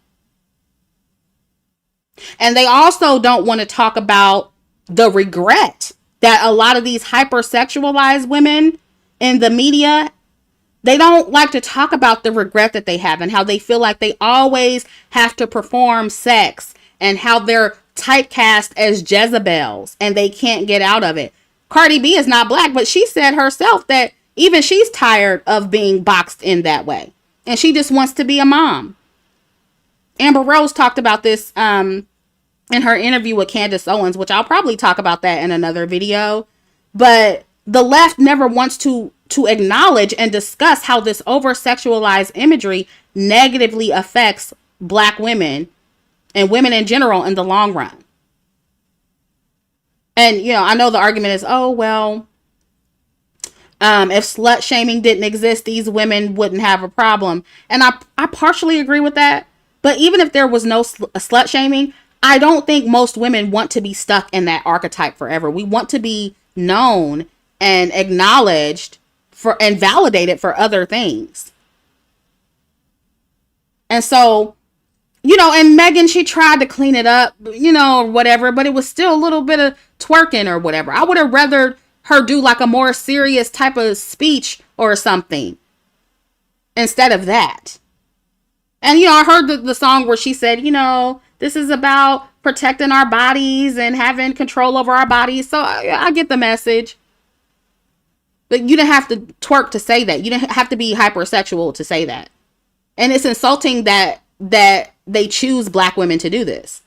Speaker 1: And they also don't want to talk about the regret that a lot of these hypersexualized women in the media, they don't like to talk about the regret that they have and how they feel like they always have to perform sex and how they're typecast as Jezebels and they can't get out of it. Cardi B is not Black, but she said herself that even she's tired of being boxed in that way. And she just wants to be a mom. Amber Rose talked about this in her interview with Candace Owens, which I'll probably talk about that in another video. But the left never wants to acknowledge and discuss how this over-sexualized imagery negatively affects Black women and women in general in the long run. And, I know the argument is, oh, well, if slut shaming didn't exist, these women wouldn't have a problem. And I partially agree with that. But even if there was no slut shaming, I don't think most women want to be stuck in that archetype forever. We want to be known and acknowledged and validated for other things. And so, and Megan, she tried to clean it up, or whatever, but it was still a little bit of twerking or whatever. I would have rather her do like a more serious type of speech or something instead of that. And, I heard the song where she said, this is about protecting our bodies and having control over our bodies. So I get the message. But you didn't have to twerk to say that. You didn't have to be hypersexual to say that. And it's insulting that they choose Black women to do this.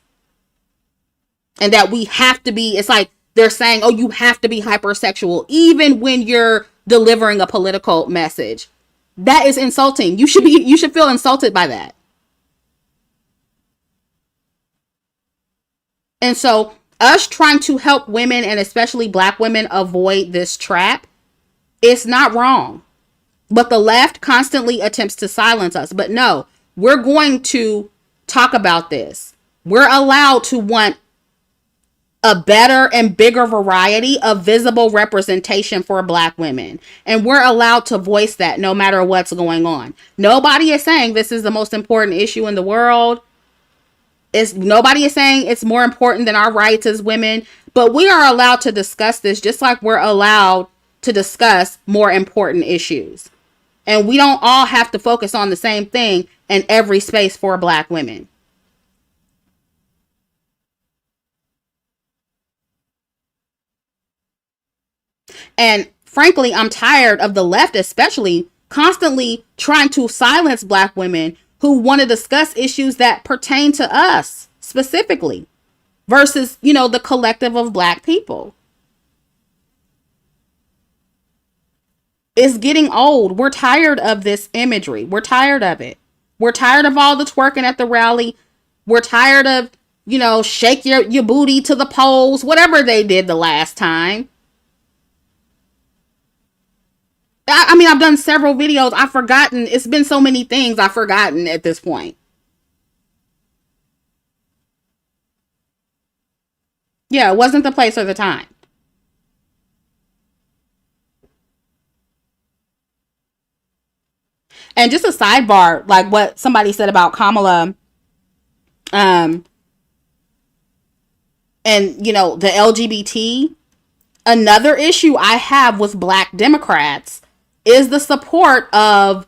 Speaker 1: And that we have to be, it's like they're saying, oh, you have to be hypersexual even when you're delivering a political message. That is insulting. You should feel insulted by that. And so us trying to help women and especially Black women avoid this trap, it's not wrong. But the left constantly attempts to silence us. But no, we're going to talk about this. We're allowed to want a better and bigger variety of visible representation for Black women. And we're allowed to voice that no matter what's going on. Nobody is saying this is the most important issue in the world. Nobody is saying it's more important than our rights as women. But we are allowed to discuss this just like we're allowed to discuss more important issues. And we don't all have to focus on the same thing in every space for Black women. And frankly, I'm tired of the left, especially constantly trying to silence Black women who want to discuss issues that pertain to us specifically versus, the collective of Black people. It's getting old. We're tired of this imagery. We're tired of it. We're tired of all the twerking at the rally. We're tired of, shake your booty to the polls, whatever they did the last time. I mean, I've done several videos. I've forgotten. It's been so many things I've forgotten at this point. Yeah, it wasn't the place or the time. And just a sidebar, like what somebody said about Kamala, and, the LGBT. Another issue I have with Black Democrats is the support of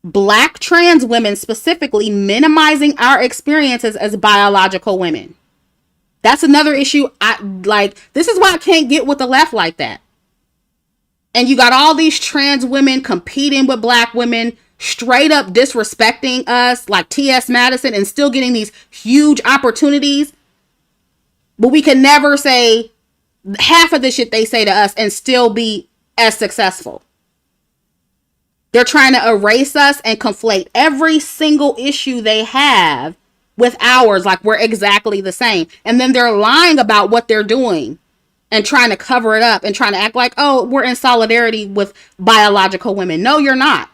Speaker 1: Black trans women, specifically minimizing our experiences as biological women. That's another issue. This is why I can't get with the left like that. And you got all these trans women competing with Black women, straight up disrespecting us like T.S. Madison and still getting these huge opportunities. But we can never say half of the shit they say to us and still be as successful. They're trying to erase us and conflate every single issue they have with ours, like we're exactly the same. And then they're lying about what they're doing and trying to cover it up and trying to act like, oh, we're in solidarity with biological women. No, you're not.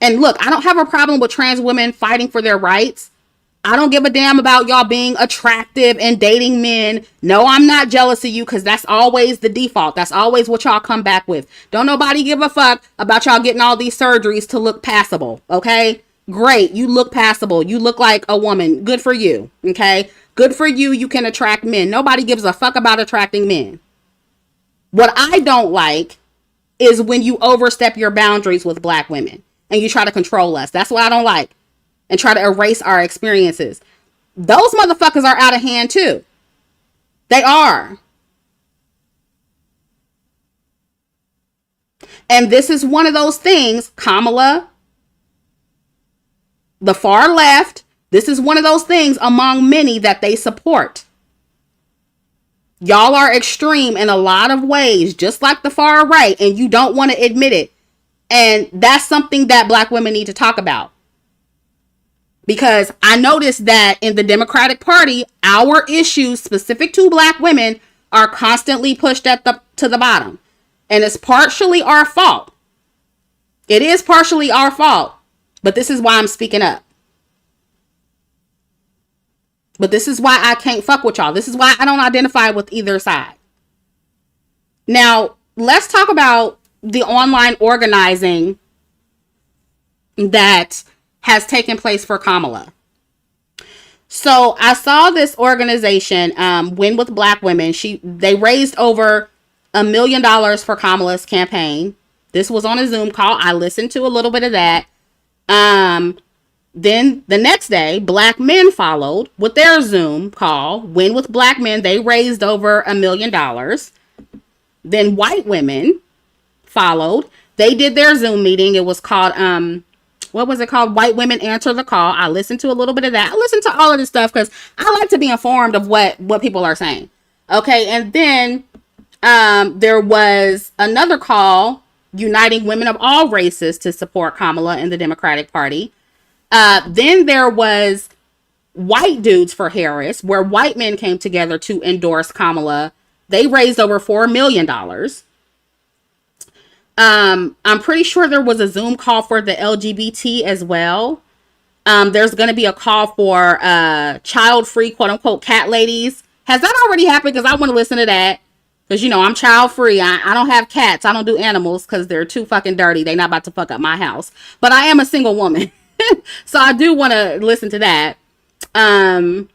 Speaker 1: And look, I don't have a problem with trans women fighting for their rights. I don't give a damn about y'all being attractive and dating men. No, I'm not jealous of you because that's always the default. That's always what y'all come back with. Don't nobody give a fuck about y'all getting all these surgeries to look passable, okay? Great, you look passable. You look like a woman. Good for you, okay? Good for you, you can attract men. Nobody gives a fuck about attracting men. What I don't like is when you overstep your boundaries with black women and you try to control us. That's what I don't like. And try to erase our experiences. Those motherfuckers are out of hand too. They are. And this is one of those things, Kamala, the far left, this is one of those things among many that they support. Y'all are extreme in a lot of ways, just like the far right, and you don't want to admit it. And that's something that black women need to talk about. Because I noticed that in the Democratic Party, our issues specific to black women are constantly pushed to the bottom. And it's partially our fault. It is partially our fault. But this is why I'm speaking up. But this is why I can't fuck with y'all. This is why I don't identify with either side. Now, let's talk about the online organizing that has taken place for Kamala. So I saw this organization, Win with Black Women. They raised over $1 million for Kamala's campaign. This was on a Zoom call. I listened to a little bit of that. Then the next day, black men followed with their Zoom call. Win with Black Men. They raised over $1 million. Then white women followed. They did their Zoom meeting. It was called, what was it called? White Women Answer the Call. I listened to a little bit of that. I listened to all of this stuff because I like to be informed of what people are saying. Okay. And then there was another call uniting women of all races to support Kamala in the Democratic Party. Then there was White Dudes for Harris, where white men came together to endorse Kamala. They raised over $4 million. I'm pretty sure there was a Zoom call for the LGBT as well. There's going to be a call for child-free, quote-unquote, cat ladies. Has that already happened? Because I want to listen to that. Because, you know, I'm child-free. I don't have cats. I don't do animals because they're too fucking dirty. They're not about to fuck up my house. But I am a single woman. So I do want to listen to that. And,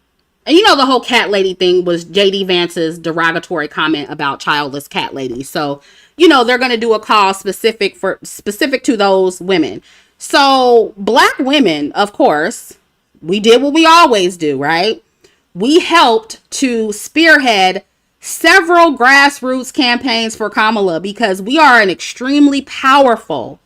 Speaker 1: you know, the whole cat lady thing was J.D. Vance's derogatory comment about childless cat ladies. So, you know, they're going to do a call specific to those women. So black women, of course, we did what we always do, right? We helped to spearhead several grassroots campaigns for Kamala because we are an extremely powerful,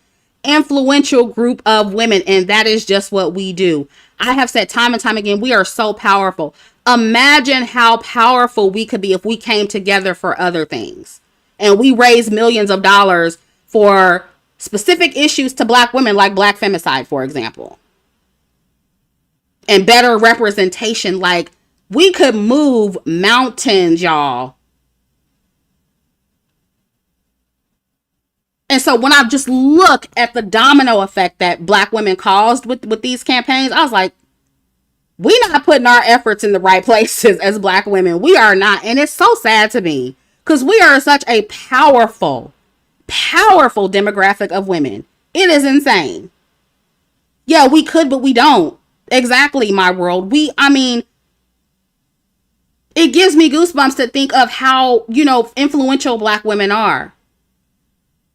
Speaker 1: influential group of women, and that is just what we do. I have said time and time again, we are so powerful. Imagine how powerful we could be if we came together for other things. And we raise millions of dollars for specific issues to black women, like black femicide, for example. And better representation, like we could move mountains, y'all. And so when I just look at the domino effect that black women caused with these campaigns, I was like, we're not putting our efforts in the right places as black women. We are not. And it's so sad to me because we are such a powerful demographic of women. It is insane. Yeah, we could, but we don't. Exactly, my world. It gives me goosebumps to think of how, you know, influential black women are.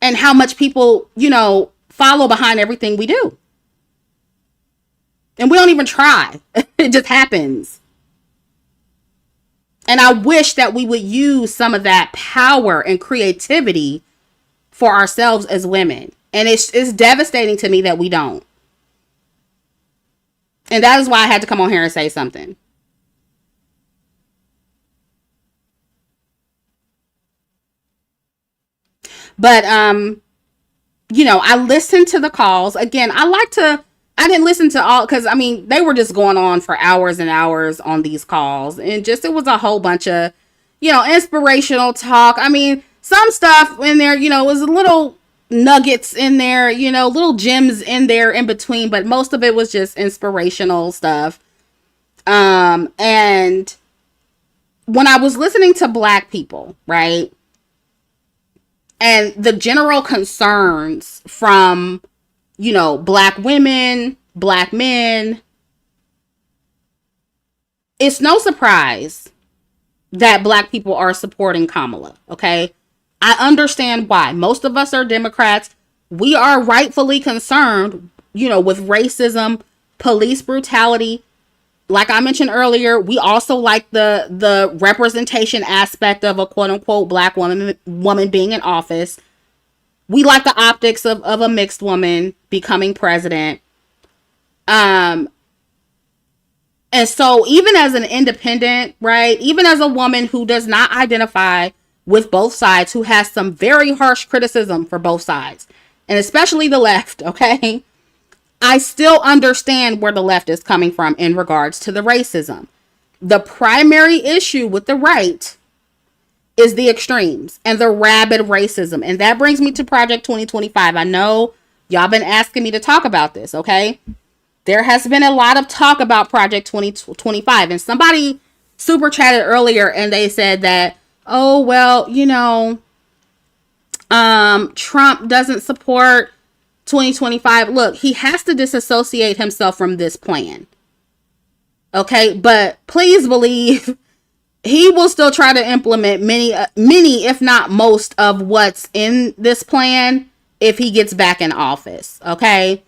Speaker 1: And how much people, you know, follow behind everything we do. And we don't even try. It just happens. And I wish that we would use some of that power and creativity for ourselves as women. And it's devastating to me that we don't. And that is why I had to come on here and say something. But I listened to the calls. Again, I didn't listen to all, because I mean, they were just going on for hours and hours on these calls. And just, it was a whole bunch of, inspirational talk. I mean, some stuff in there, was a little nuggets in there, little gems in there in between, but most of it was just inspirational stuff. And when I was listening to Black people, right, and the general concerns from, Black women, Black men, it's no surprise that Black people are supporting Kamala, okay? I understand why. Most of us are Democrats. We are rightfully concerned, with racism, police brutality. Like I mentioned earlier, we also like the representation aspect of a quote unquote Black woman being in office. We like the optics of a mixed woman becoming president. And so even as an independent, right, even as a woman who does not identify with both sides, who has some very harsh criticism for both sides, and especially the left, okay, I still understand where the left is coming from in regards to the racism. The primary issue with the right is the extremes and the rabid racism. And that brings me to Project 2025. I know y'all been asking me to talk about this, okay? There has been a lot of talk about Project 2025. And somebody super chatted earlier and they said that, oh, well, Trump doesn't support 2025. Look, he has to disassociate himself from this plan. Okay, but please believe he will still try to implement many, if not most, of what's in this plan if he gets back in office. Okay,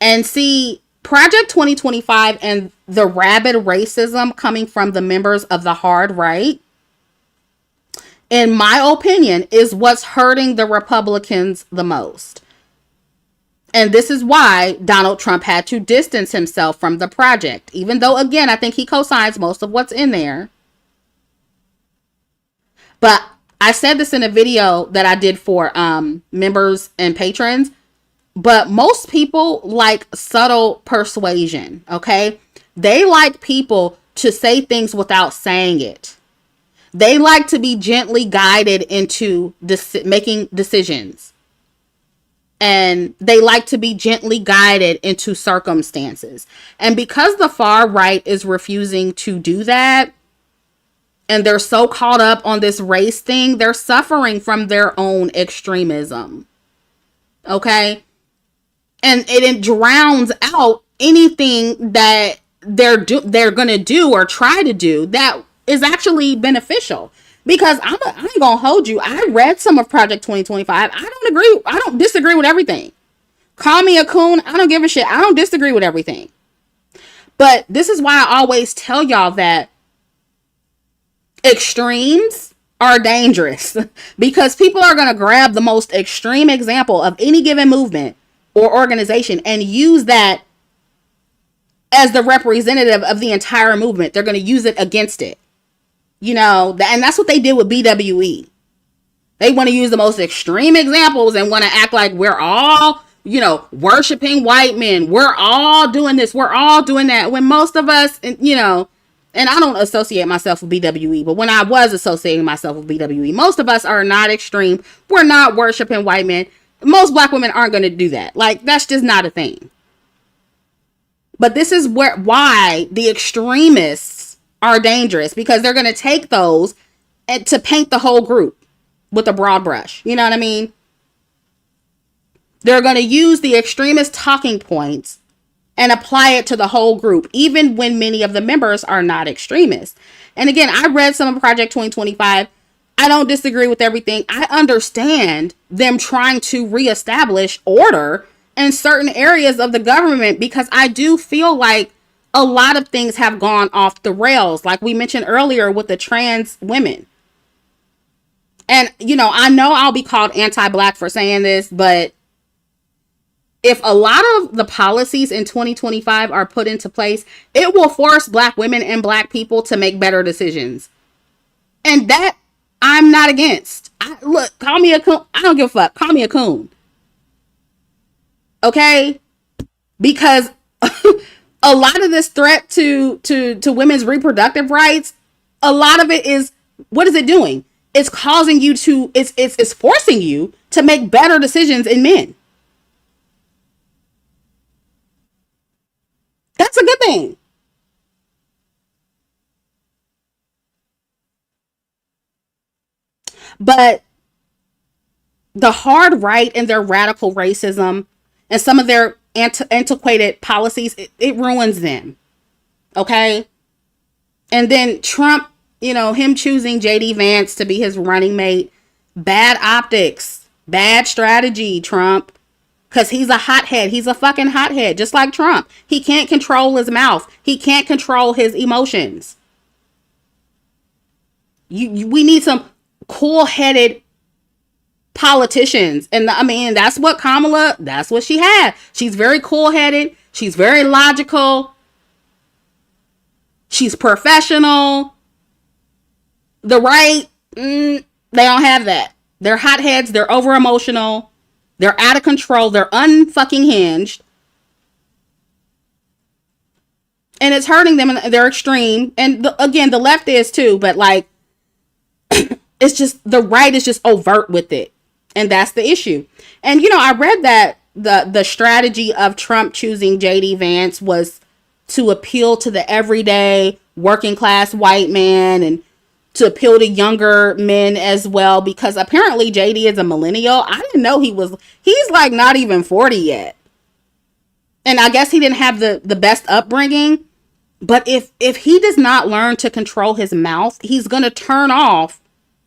Speaker 1: and see, Project 2025 and the rabid racism coming from the members of the hard right, in my opinion, is what's hurting the Republicans the most. And this is why Donald Trump had to distance himself from the project, even though, again, I think he co-signs most of what's in there. But I said this in a video that I did for members and patrons, but most people like subtle persuasion, okay? They like people to say things without saying it. They like to be gently guided into making decisions. And they like to be gently guided into circumstances. And because the far right is refusing to do that, and they're so caught up on this race thing, they're suffering from their own extremism. Okay? And it drowns out anything that they're going to do or try to do that is actually beneficial. Because I ain't gonna hold you. I read some of Project 2025. I don't disagree with everything. Call me a coon. I don't give a shit. I don't disagree with everything. But this is why I always tell y'all that extremes are dangerous. Because people are gonna grab the most extreme example of any given movement or organization and use that as the representative of the entire movement. They're gonna use it against it. And that's what they did with BWE. They want to use the most extreme examples and want to act like we're all, worshiping white men. We're all doing this. We're all doing that. When most of us, and I don't associate myself with BWE, but when I was associating myself with BWE, most of us are not extreme. We're not worshiping white men. Most Black women aren't going to do that. Like, that's just not a thing. But this is why the extremists are dangerous, because they're going to take those and to paint the whole group with a broad brush. You know what I mean? They're going to use the extremist talking points and apply it to the whole group, even when many of the members are not extremists. And again, I read some of Project 2025. I don't disagree with everything. I understand them trying to reestablish order in certain areas of the government, because I do feel like a lot of things have gone off the rails, like we mentioned earlier with the trans women. And, I know I'll be called anti-Black for saying this, but If a lot of the policies in 2025 are put into place, it will force black women and black people to make better decisions. And that I'm not against. Look, call me a coon. I don't give a fuck. Call me a coon. Okay? Because a lot of this threat to women's reproductive rights, a lot of it is, what is it doing? It's causing you to, it's forcing you to make better decisions in men. That's a good thing. But the hard right and their radical racism and some of their antiquated policies, it ruins them. Okay? And then Trump, him choosing JD Vance to be his running mate, bad optics, bad strategy, Trump. Because he's a hothead. He's a fucking hothead, just like Trump. He can't control his mouth. He can't control his emotions. We need some cool-headed politicians. And I mean, that's what Kamala, that's what she had. She's very cool-headed. She's very logical. She's professional. The right, they don't have that. They're hotheads. They're over-emotional. They're out of control. They're unfucking hinged. And it's hurting them. And they're extreme. And again, the left is too. But like, it's just, the right is just overt with it. And that's the issue. And, I read that the strategy of Trump choosing JD Vance was to appeal to the everyday working class white man and to appeal to younger men as well, because apparently JD is a millennial. I didn't know he's like not even 40 yet. And I guess he didn't have the best upbringing. But if he does not learn to control his mouth, he's going to turn off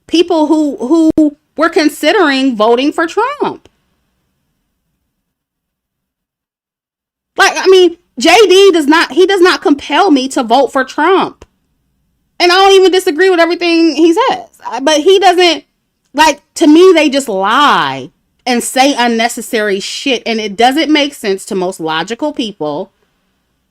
Speaker 1: people who were considering voting for Trump. Like, I mean, JD does not compel me to vote for Trump. And I don't even disagree with everything he says. But he doesn't, like, to me, they just lie and say unnecessary shit. And it doesn't make sense to most logical people.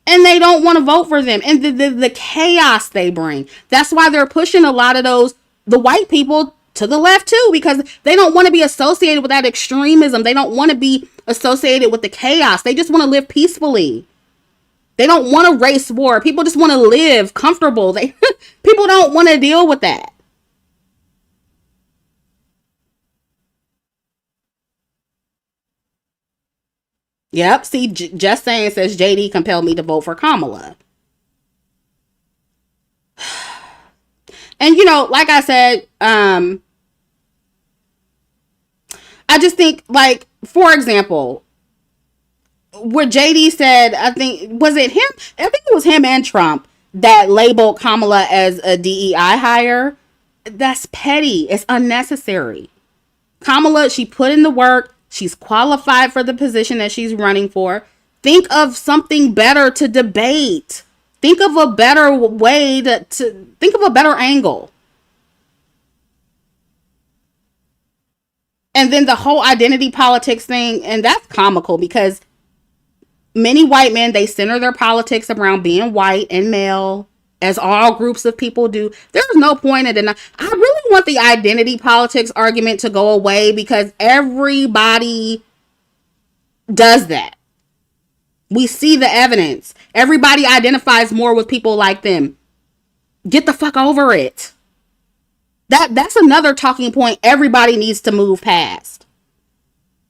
Speaker 1: And they don't want to vote for them. And the chaos they bring. That's why they're pushing a lot of the white people to the left too. Because they don't want to be associated with that extremism. They don't want to be associated with the chaos. They just want to live peacefully. They don't want a race war. People just want to live comfortable. People don't want to deal with that. Yep. See, Just Saying says JD compelled me to vote for Kamala. And like I said, I just think, like, for example, where JD said, I think, was it him? I think it was him and Trump that labeled Kamala as a DEI hire. That's petty. It's unnecessary. Kamala, she put in the work. She's qualified for the position that she's running for. Think of something better to debate. Think of a better way to think of a better angle. And then the whole identity politics thing, and that's comical because many white men, they center their politics around being white and male, as all groups of people do. There's no point in it. I really want the identity politics argument to go away because everybody does that. We see the evidence. Everybody identifies more with people like them. Get the fuck over it. That's another talking point everybody needs to move past.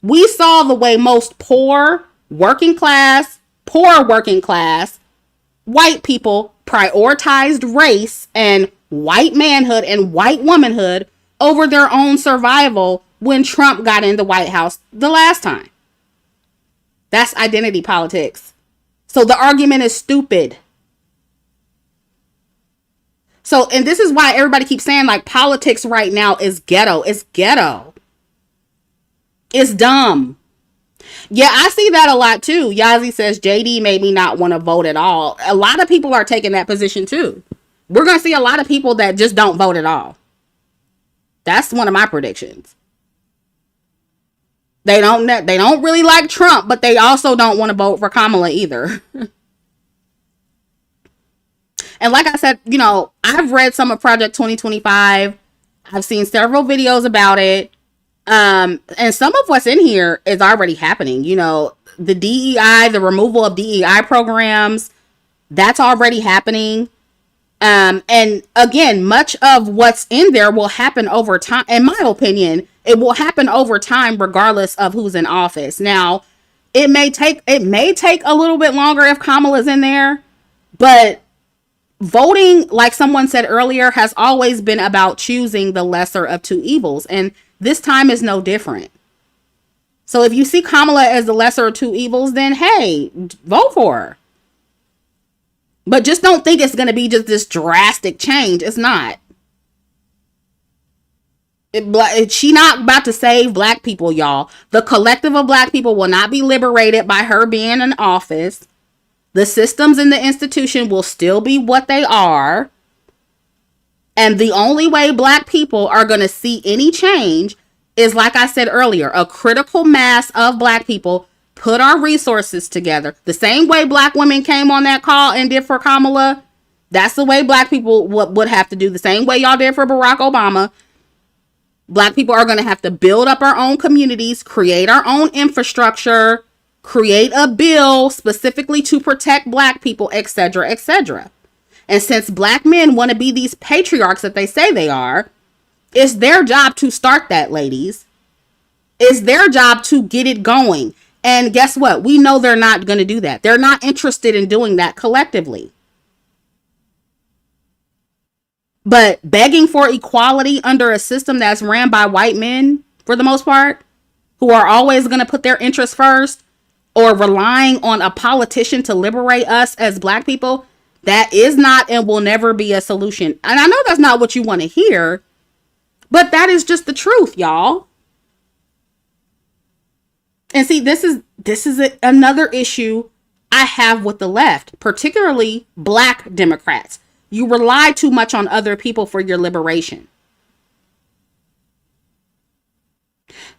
Speaker 1: We saw the way most poor working class white people prioritized race and white manhood and white womanhood over their own survival when Trump got in the White House the last time. That's identity politics. So the argument is stupid. So, and this is why everybody keeps saying, like, politics right now is ghetto. It's ghetto. It's dumb. Yeah, I see that a lot too. Yazi says JD made me not want to vote at all. A lot of people are taking that position too. We're going to see a lot of people that just don't vote at all. That's one of my predictions. They don't really like Trump, but they also don't want to vote for Kamala either. And like I said, I've read some of Project 2025. I've seen several videos about it. And some of what's in here is already happening. The DEI, the removal of DEI programs, that's already happening. And again, much of what's in there will happen over time. In my opinion, it will happen over time, regardless of who's in office. Now, it may take a little bit longer if Kamala's in there, but voting, like someone said earlier, has always been about choosing the lesser of two evils, and this time is no different. So if you see Kamala as the lesser of two evils, then hey, vote for her. But just don't think it's going to be just this drastic change. It's not. She not about to save black people, y'all. The collective of black people will not be liberated by her being in office. The systems in the institution will still be what they are. And the only way black people are going to see any change is, like I said earlier, a critical mass of black people put our resources together. The same way black women came on that call and did for Kamala, that's the way black people would have to do. The same way y'all did for Barack Obama. Black people are going to have to build up our own communities, create our own infrastructure, create a bill specifically to protect black people, etc., etc. And since black men want to be these patriarchs that they say they are, it's their job to start that, ladies. It's their job to get it going. And guess what? We know they're not going to do that. They're not interested in doing that collectively. But begging for equality under a system that's ran by white men, for the most part, who are always going to put their interests first, or relying on a politician to liberate us as black people, that is not and will never be a solution. And I know that's not what you want to hear, but that is just the truth, y'all. And see, this is another issue I have with the left, particularly black Democrats. You rely too much on other people for your liberation.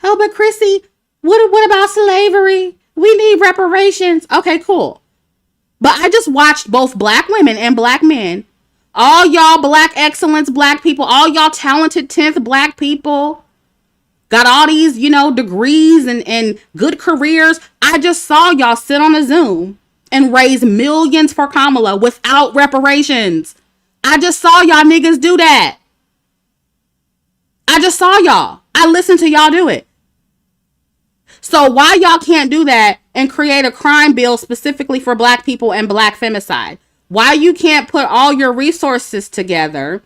Speaker 1: Oh, but Chrissy, what about slavery? We need reparations. Okay, cool. But I just watched both black women and black men, all y'all black excellence black people, all y'all talented 10th black people, got all these, degrees and good careers. I just saw y'all sit on a Zoom and raise millions for Kamala without reparations. I just saw y'all niggas do that. I just saw y'all. I listened to y'all do it. So why y'all can't do that and create a crime bill specifically for black people and black femicide? Why you can't put all your resources together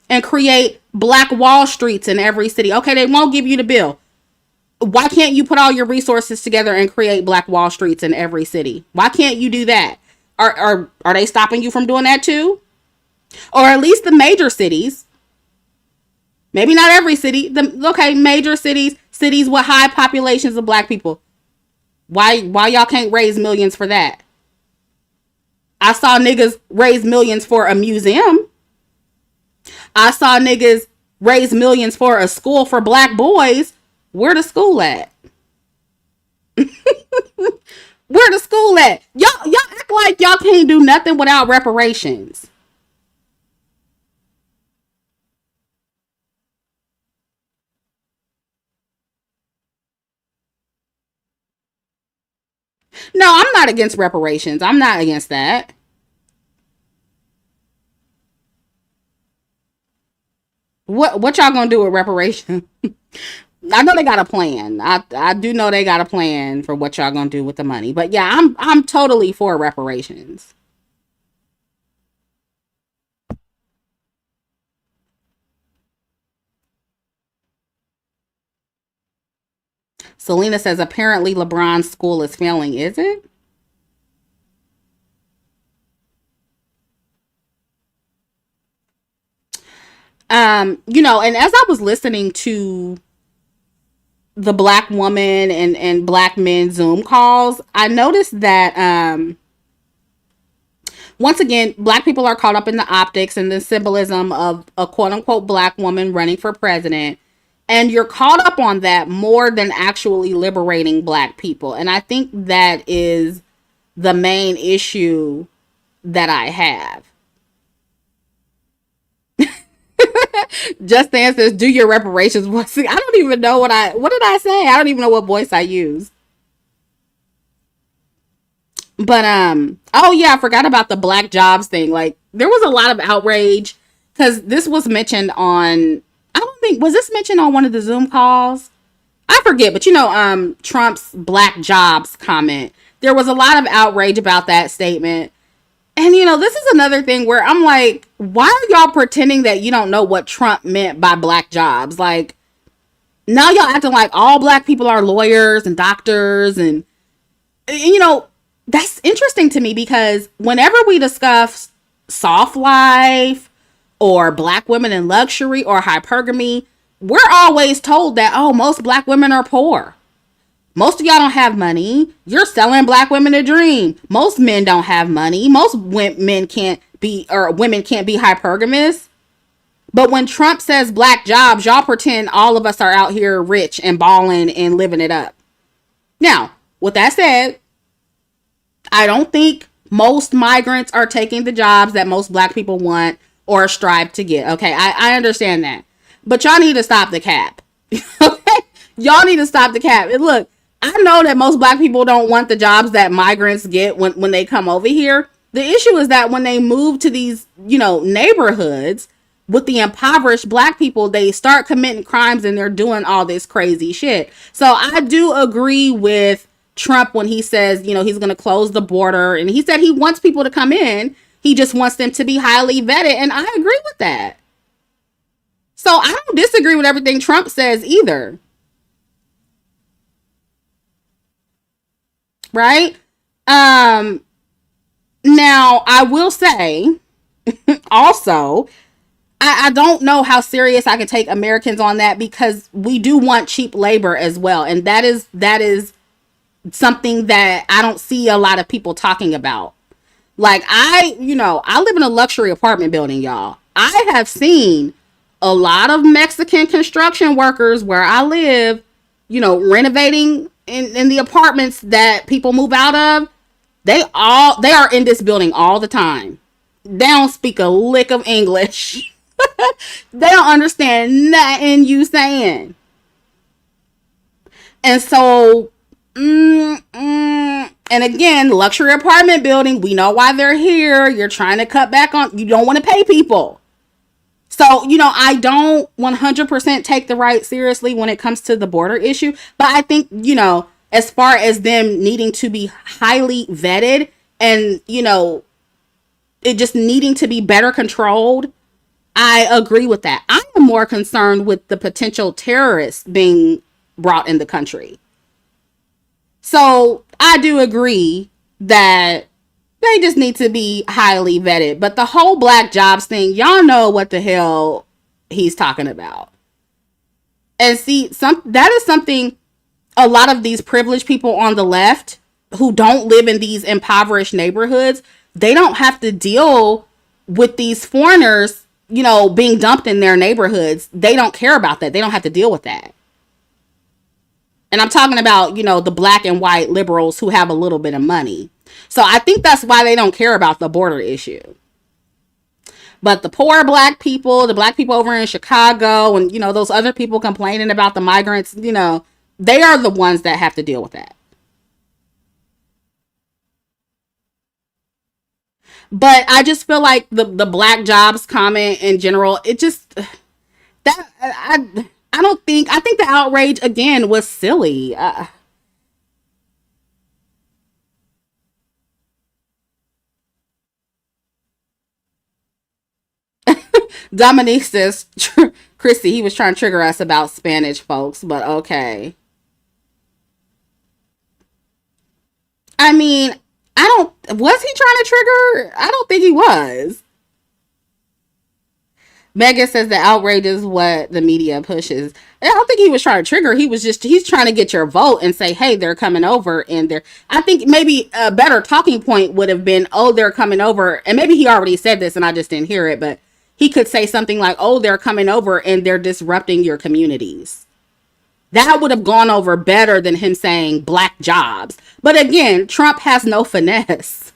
Speaker 1: and create black Wall Streets in every city? Okay, they won't give you the bill. Why can't you put all your resources together and create black Wall Streets in every city? Why can't you do that? Are they stopping you from doing that too? Or at least the major cities. Maybe not every city. Major cities with high populations of black people. Why y'all can't raise millions for that? I saw niggas raise millions for a museum. I saw niggas raise millions for a school for black boys. Where the school at? Where the school at? Y'all act like y'all can't do nothing without reparations. No, I'm not against reparations. I'm not against that. What y'all gonna do with reparations? I know they got a plan. I do know they got a plan for what y'all gonna do with the money. But yeah, I'm totally for reparations. Selena says apparently LeBron's school is failing. Is it? And as I was listening to the black woman and black men Zoom calls, I noticed that once again, black people are caught up in the optics and the symbolism of a quote unquote black woman running for president. And you're caught up on that more than actually liberating black people. And I think that is the main issue that I have. Just Dance says, do your reparations. I don't even know what did I say? I don't even know what voice I used. But oh yeah, I forgot about the black jobs thing. Like there was a lot of outrage because this was mentioned on, I don't think, was this mentioned on one of the Zoom calls? I forget, but Trump's black jobs comment. There was a lot of outrage about that statement. And this is another thing where I'm like, why are y'all pretending that you don't know what Trump meant by black jobs? Like now y'all acting like all black people are lawyers and doctors, and you know that's interesting to me because whenever we discuss soft life or black women in luxury or hypergamy, we're always told that, oh, most black women are poor. Most of y'all don't have money. You're selling black women a dream. Most men don't have money. Most men can't be, or women can't be hypergamous. But when Trump says black jobs, y'all pretend all of us are out here rich and balling and living it up. Now, with that said, I don't think most migrants are taking the jobs that most black people want or strive to get. Okay, I understand that. But y'all need to stop the cap. Okay? Y'all need to stop the cap. And look, I know that most black people don't want the jobs that migrants get when they come over here. The issue is that when they move to these, neighborhoods with the impoverished black people, they start committing crimes and they're doing all this crazy shit. So I do agree with Trump when he says, he's going to close the border. And he said he wants people to come in. He just wants them to be highly vetted. And I agree with that. So I don't disagree with everything Trump says either. Right? Now, I will say also, I don't know how serious I can take Americans on that because we do want cheap labor as well. And that is something that I don't see a lot of people talking about. Like I live in a luxury apartment building, y'all. I have seen a lot of Mexican construction workers where I live, renovating in the apartments that people move out of. They are in this building all the time. They don't speak a lick of English. They don't understand nothing you saying. And so, and again, luxury apartment building, we know why they're here. You're trying to cut back on, you don't want to pay people. So, I don't 100% take the right seriously when it comes to the border issue. But I think, as far as them needing to be highly vetted and, it just needing to be better controlled, I agree with that. I am more concerned with the potential terrorists being brought in the country. So I do agree that they just need to be highly vetted. But the whole black jobs thing, y'all know what the hell he's talking about. And see, that is something a lot of these privileged people on the left who don't live in these impoverished neighborhoods, they don't have to deal with these foreigners, being dumped in their neighborhoods. They don't care about that. They don't have to deal with that. And I'm talking about, the black and white liberals who have a little bit of money. So I think that's why they don't care about the border issue. But the poor black people, the black people over in Chicago and, those other people complaining about the migrants, they are the ones that have to deal with that. But I just feel like the black jobs comment in general, it just, that, I think the outrage again was silly. Dominique says, Christy, he was trying to trigger us about Spanish folks, but okay. I mean, was he trying to trigger? I don't think he was. Megan says the outrage is what the media pushes. I don't think he was trying to trigger. He's trying to get your vote and say, hey, they're coming over. I think maybe a better talking point would have been, oh, they're coming over. And maybe he already said this and I just didn't hear it, but he could say something like, oh, they're coming over and they're disrupting your communities. That would have gone over better than him saying black jobs. But again, Trump has no finesse.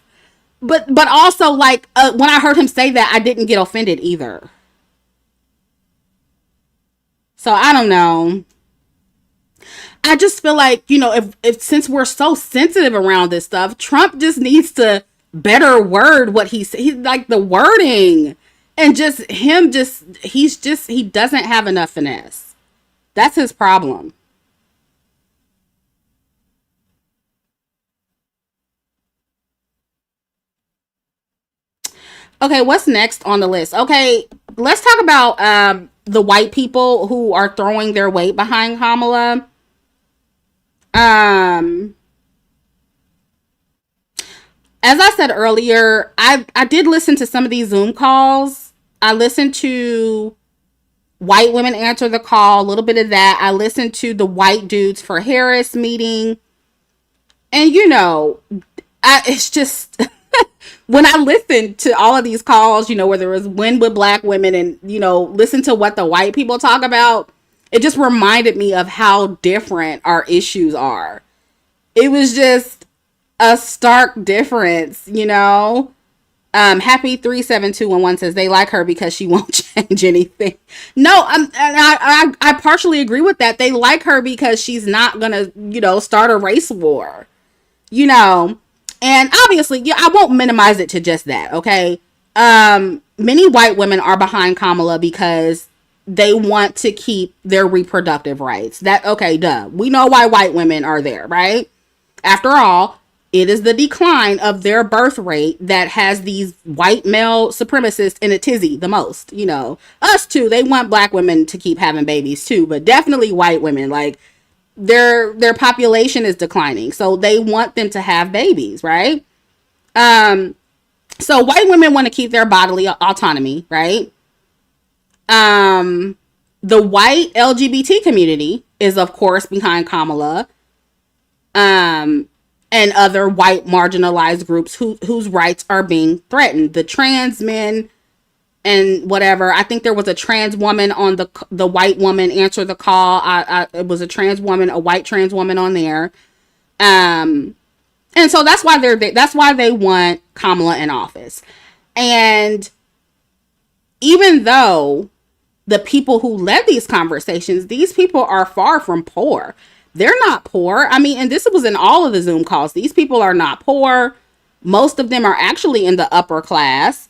Speaker 1: But also, like, when I heard him say that, I didn't get offended either. So I don't know. I just feel like, if since we're so sensitive around this stuff, Trump just needs to better word what he like the wording, and he doesn't have enough finesse. That's his problem. Okay, what's next on the list? Okay, let's talk about the white people who are throwing their weight behind Kamala. Um, as I said earlier, I did listen to some of these Zoom calls. I listened to white women answer the call, a little bit of that. I listened to the white dudes for Harris meeting. And it's just when I listened to all of these calls, where there was win with black women and, listen to what the white people talk about, it just reminded me of how different our issues are. It was just a stark difference. Happy 37211 says they like her because she won't change anything. No, I partially agree with that. They like her because she's not gonna, start a race war. you know, and obviously, yeah, I won't minimize it to just that. Okay. Many white women are behind Kamala because they want to keep their reproductive rights. Okay, duh. We know why white women are there, right? After all, it is the decline of their birth rate that has these white male supremacists in a tizzy the most. Us too. They want black women to keep having babies too, but definitely white women. Like, their population is declining, so they want them to have babies, right? So white women want to keep their bodily autonomy, right? The white LGBT community is, of course, behind Kamala, and other white marginalized groups whose rights are being threatened. The trans men and whatever. I think there was a trans woman on the white woman answer the call. It was a white trans woman on there. And so that's why that's why they want Kamala in office. And even though the people who led these conversations, these people are far from poor. They're not poor. I mean, and this was in all of the Zoom calls. These people are not poor. Most of them are actually in the upper class.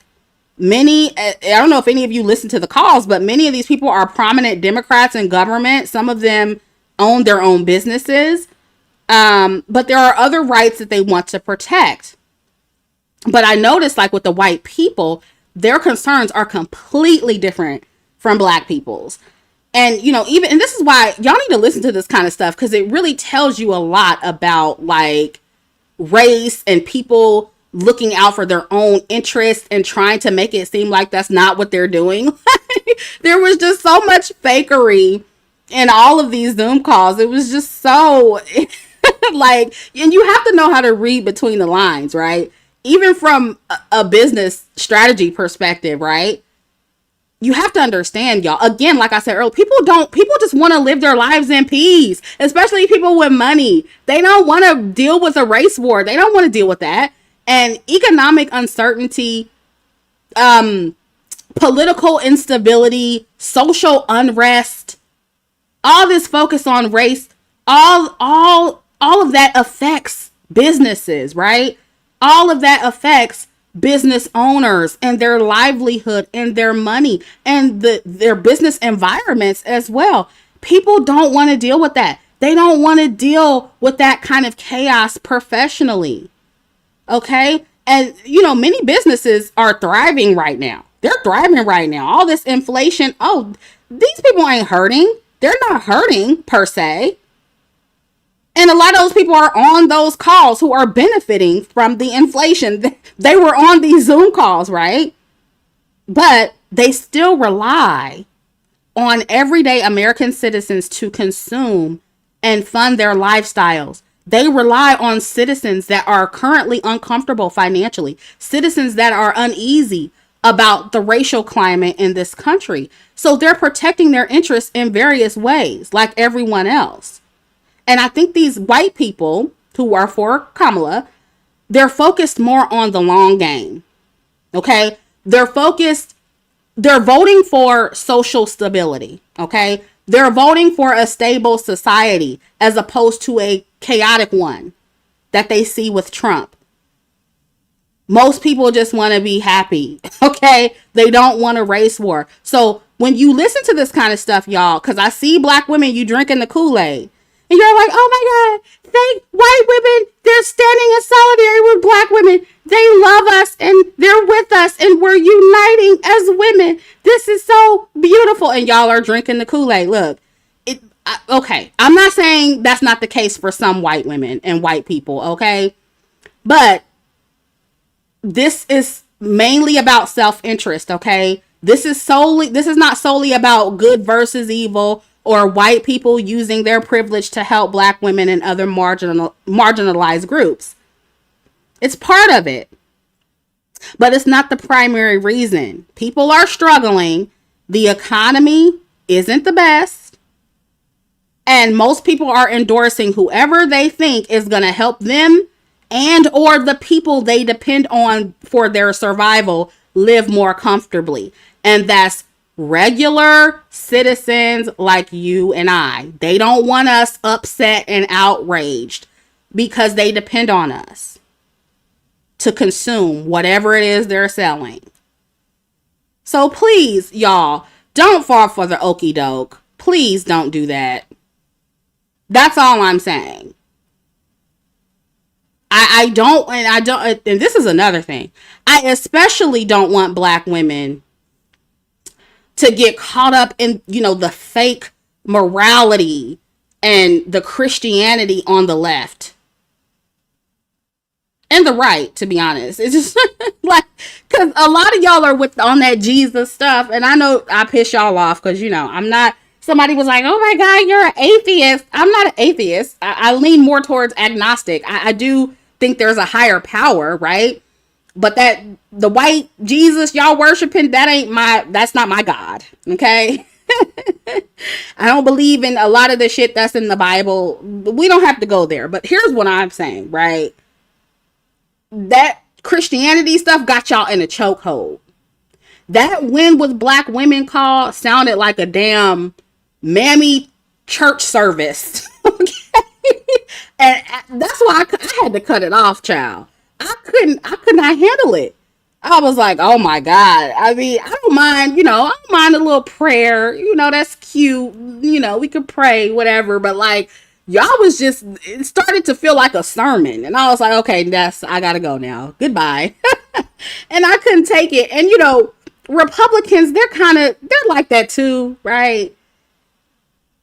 Speaker 1: I don't know if any of you listen to the calls, but many of these people are prominent Democrats in government. Some of them own their own businesses. But there are other rights that they want to protect. But I noticed, like with the white people, their concerns are completely different from black people's. And, and this is why y'all need to listen to this kind of stuff, because it really tells you a lot about like race and people looking out for their own interests and trying to make it seem like that's not what they're doing. There was just so much fakery in all of these Zoom calls. It was just so like, and you have to know how to read between the lines, right? Even from a business strategy perspective, right? You have to understand, y'all. Again, like I said earlier, people just want to live their lives in peace, especially people with money. They don't want to deal with a race war. They don't want to deal with that. And economic uncertainty, political instability, social unrest, all this focus on race, all of that affects businesses, right? All of that affects business owners and their livelihood and their money and their business environments as well. People don't want to deal with that. They don't want to deal with that kind of chaos professionally. Okay? And, many businesses are thriving right now. They're thriving right now. All this inflation. Oh, these people ain't hurting. They're not hurting per se. And a lot of those people are on those calls who are benefiting from the inflation. They were on these Zoom calls, right? But they still rely on everyday American citizens to consume and fund their lifestyles. They rely on citizens that are currently uncomfortable financially, citizens that are uneasy about the racial climate in this country. So they're protecting their interests in various ways, like everyone else. And I think these white people who are for Kamala, they're focused more on the long game. Okay? They're voting for social stability. Okay? They're voting for a stable society as opposed to a chaotic one that they see with Trump. Most people just want to be happy. Okay? They don't want a race war. So when you listen to this kind of stuff, y'all, because I see black women, you drinking the Kool-Aid. And you're like, oh my God, they white women, they're standing in solidarity with black women. They love us and they're with us and we're uniting as women. This is so beautiful. And y'all are drinking the Kool-Aid. Look, okay, I'm not saying that's not the case for some white women and white people, okay? But this is mainly about self-interest, okay? This is not solely about good versus evil or white people using their privilege to help black women and other marginalized groups. It's part of it, but it's not the primary reason. People are struggling. The economy isn't the best. And most people are endorsing whoever they think is going to help them and or the people they depend on for their survival live more comfortably. And that's regular citizens like you and I. They don't want us upset and outraged because they depend on us to consume whatever it is they're selling. So please, y'all, don't fall for the okie doke. Please don't do that. That's all I'm saying. I don't, and this is another thing. I especially don't want black women to get caught up in, the fake morality and the Christianity on the left. And the right, to be honest. It's just like, because a lot of y'all are on that Jesus stuff, and I know I piss y'all off because, I'm not. Somebody was like, oh my God, you're an atheist. I'm not an atheist. I lean more towards agnostic. I do think there's a higher power, right? But that the white Jesus y'all worshiping, that's not my God. Okay. I don't believe in a lot of the shit that's in the Bible. We don't have to go there. But here's what I'm saying, right? That Christianity stuff got y'all in a chokehold. That win with black women call sounded like a damn mammy church service. Okay. And that's why I had to cut it off, child. I could not handle it. I was like, oh my God. I mean, I don't mind a little prayer. That's cute. We could pray, whatever. But like, y'all was it started to feel like a sermon. And I was like, okay, I gotta go now. Goodbye. And I couldn't take it. And Republicans, they're like that too, right?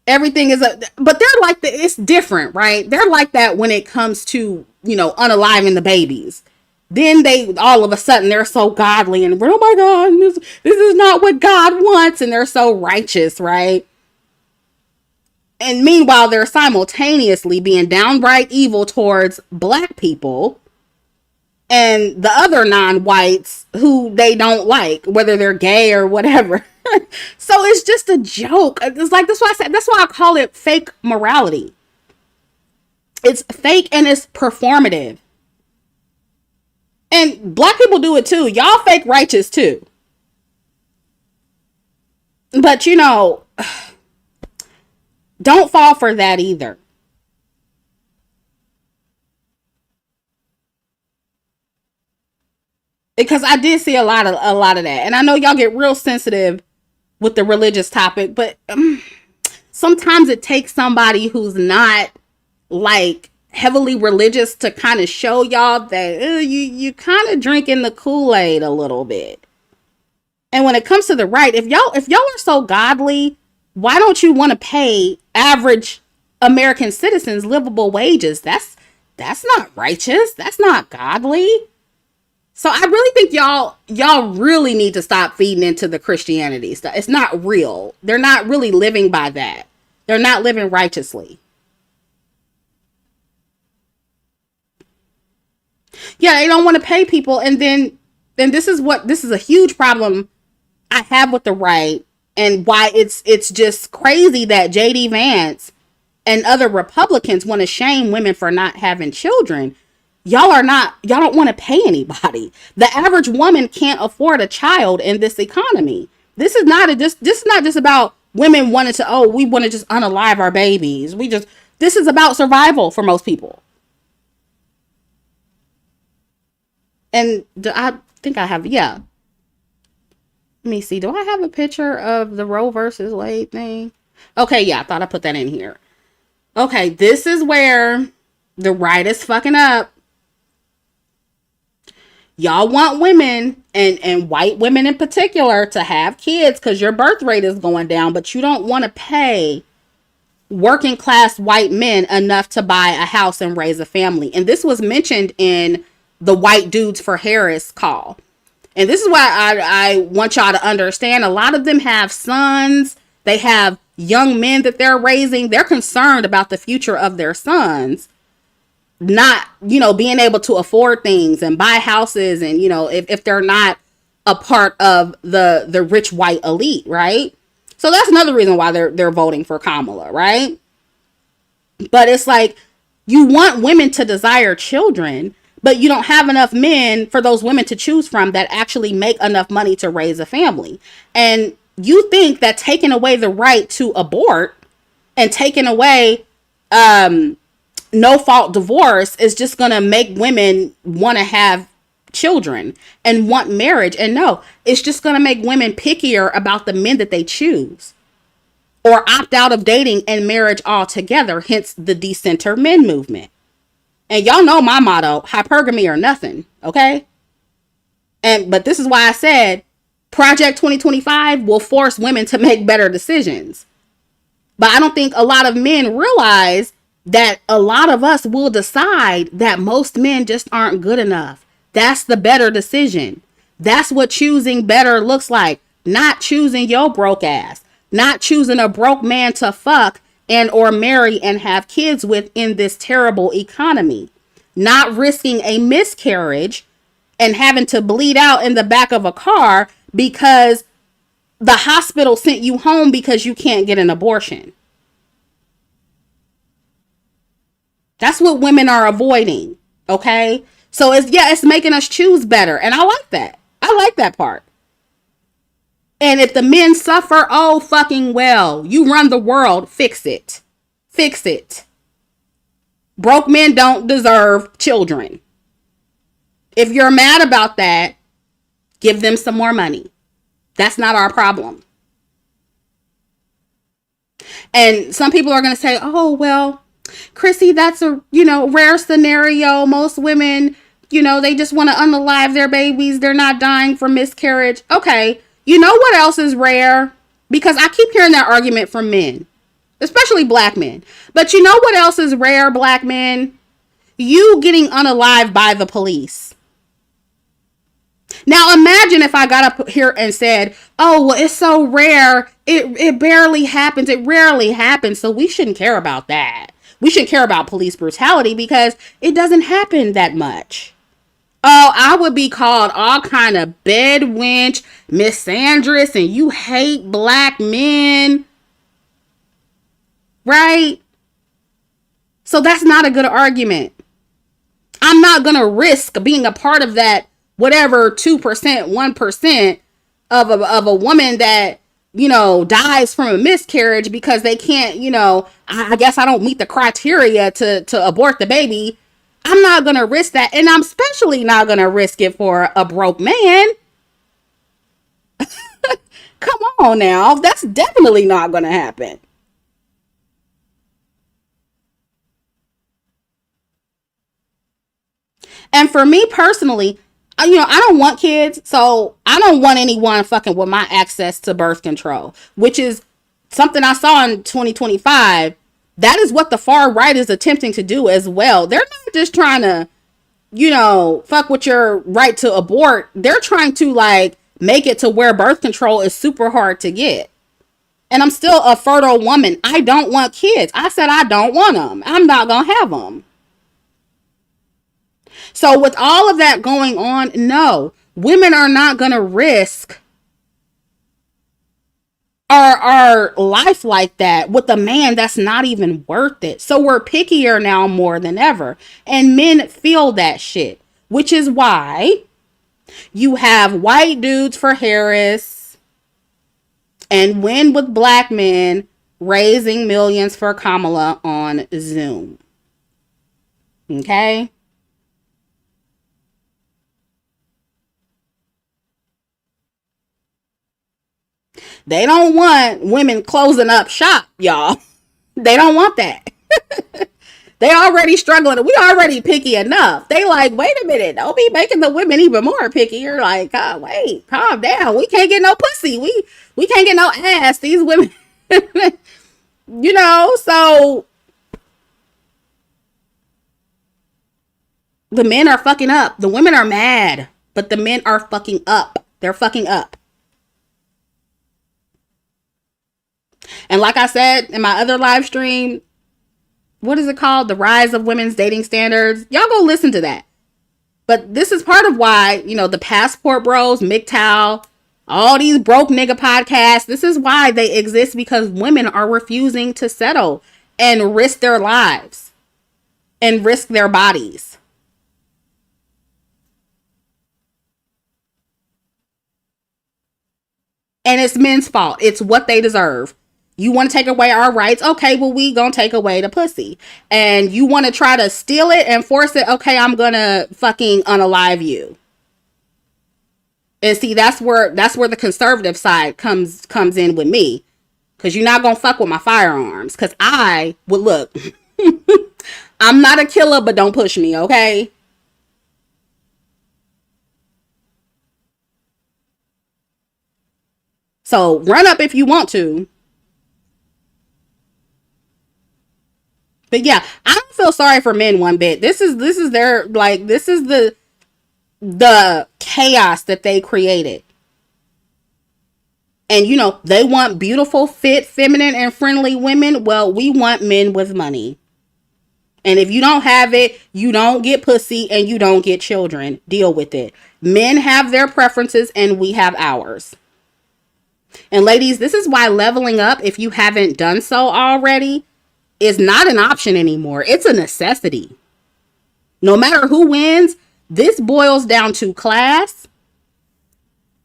Speaker 1: Everything is but they're like it's different, right? They're like that when it comes to, unaliving the babies. Then they, all of a sudden, they're so godly and, oh my God, this is not what God wants. And they're so righteous, right? And meanwhile, they're simultaneously being downright evil towards black people and the other non-whites who they don't like, whether they're gay or whatever. So it's just a joke. It's like, that's why I call it fake morality. It's fake and it's performative. And black people do it too. Y'all fake righteous too. But don't fall for that either. Because I did see a lot of that. And I know y'all get real sensitive with the religious topic, but sometimes it takes somebody who's not like heavily religious to kind of show y'all that you kind of drinking the Kool-Aid a little bit. And when it comes to the right, if y'all are so godly, why don't you want to pay average American citizens livable wages? That's not righteous. That's not godly. So I really think y'all really need to stop feeding into the Christianity stuff. It's not real. They're not really living by that. They're not living righteously. Yeah, they don't want to pay people, and then And this is a huge problem I have with the right, and why it's just crazy that JD Vance and other Republicans want to shame women for not having children. Y'all don't want to pay anybody. The average woman can't afford a child in this economy. This is not just about women wanting to, oh, we want to just unalive our babies. This is about survival for most people. And I think I have, yeah. Let me see. Do I have a picture of the Roe versus Wade thing? Okay, yeah, I thought I put that in here. Okay, this is where the right is fucking up. Y'all want women, and white women in particular, to have kids because your birth rate is going down, but you don't want to pay working class white men enough to buy a house and raise a family. And this was mentioned in the White Dudes for Harris call. And this is why I want y'all to understand. A lot of them have sons. They have young men that they're raising. They're concerned about the future of their sons not, being able to afford things and buy houses. And, if they're not a part of the rich white elite, right? So that's another reason why they're voting for Kamala, right? But it's like, you want women to desire children, but you don't have enough men for those women to choose from that actually make enough money to raise a family. And you think that taking away the right to abort and taking away no fault divorce is just going to make women want to have children and want marriage. And no, it's just going to make women pickier about the men that they choose, or opt out of dating and marriage altogether, hence the decenter men movement. And y'all know my motto, hypergamy or nothing, okay? But this is why I said Project 2025 will force women to make better decisions. But I don't think a lot of men realize that a lot of us will decide that most men just aren't good enough. That's the better decision. That's what choosing better looks like. Not choosing your broke ass. Not choosing a broke man to fuck and or marry and have kids with in this terrible economy. Not risking a miscarriage and having to bleed out in the back of a car because the hospital sent you home because you can't get an abortion. That's what women are avoiding, okay? So it's making us choose better, and I like that. I like that part. And if the men suffer, oh fucking well, you run the world, fix it. Fix it. Broke men don't deserve children. If you're mad about that, give them some more money. That's not our problem. And some people are going to say, oh, well, Chrissy, that's a, rare scenario. Most women, they just want to unalive their babies. They're not dying from miscarriage. Okay. You know what else is rare? Because I keep hearing that argument from men, especially black men. But you know what else is rare, black men? You getting unalived by the police. Now imagine if I got up here and said, oh, well, it's so rare. It barely happens. It rarely happens. So we shouldn't care about that. We shouldn't care about police brutality because it doesn't happen that much. Oh, I would be called all kind of bed wench, misandrous, and you hate black men. Right? So that's not a good argument. I'm not going to risk being a part of that, whatever, 2%, 1% of a woman that, dies from a miscarriage because they can't, I guess I don't meet the criteria to abort the baby. I'm not going to risk that. And I'm especially not going to risk it for a broke man. Come on now. That's definitely not going to happen. And for me personally, I don't want kids. So I don't want anyone fucking with my access to birth control, which is something I saw in 2025. That is what the far right is attempting to do as well. They're not just trying to, fuck with your right to abort. They're trying to make it to where birth control is super hard to get. And I'm still a fertile woman. I don't want kids. I said I don't want them. I'm not going to have them. So with all of that going on, no, Women are not going to risk our life like that with a man that's not even worth it. So we're pickier now more than ever. And men feel that shit, which is why you have white dudes for Harris and win with black men raising millions for Kamala on Zoom. Okay? They don't want women closing up shop, y'all. They don't want that. They already struggling. We already picky enough. They like, wait a minute, don't be making the women even more picky. You're like, oh, wait, calm down. We can't get no pussy. We can't get no ass. These women, so the men are fucking up. The women are mad, but the men are fucking up. They're fucking up. And like I said in my other live stream, what is it called? The Rise of Women's Dating Standards. Y'all go listen to that. But this is part of why, the Passport Bros, MGTOW, all these broke nigga podcasts, this is why they exist, because women are refusing to settle and risk their lives and risk their bodies. And it's men's fault. It's what they deserve. You want to take away our rights? Okay, well, we gonna take away the pussy. And you want to try to steal it and force it? Okay, I'm gonna fucking unalive you. And see, that's where the conservative side comes in with me. Because you're not gonna fuck with my firearms. Because I would look. I'm not a killer, but don't push me, okay? So run up if you want to. But yeah, I don't feel sorry for men one bit. This is their, like, this is the chaos that they created. And they want beautiful, fit, feminine, and friendly women. Well, we want men with money. And if you don't have it, you don't get pussy and you don't get children. Deal with it. Men have their preferences and we have ours. And ladies, this is why leveling up, if you haven't done so already, is not an option anymore. It's a necessity. No matter who wins, this boils down to class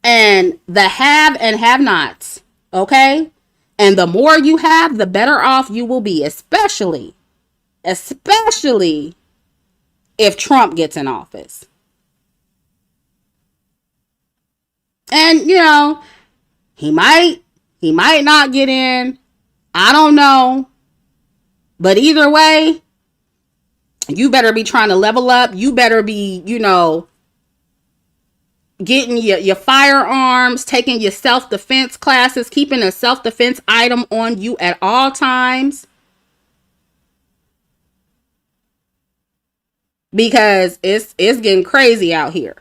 Speaker 1: and the have and have nots. Okay? And the more you have, the better off you will be, especially if Trump gets in office. And he might not get in. I don't know. But either way, you better be trying to level up. You better be, getting your firearms, taking your self-defense classes, keeping a self-defense item on you at all times. Because it's getting crazy out here.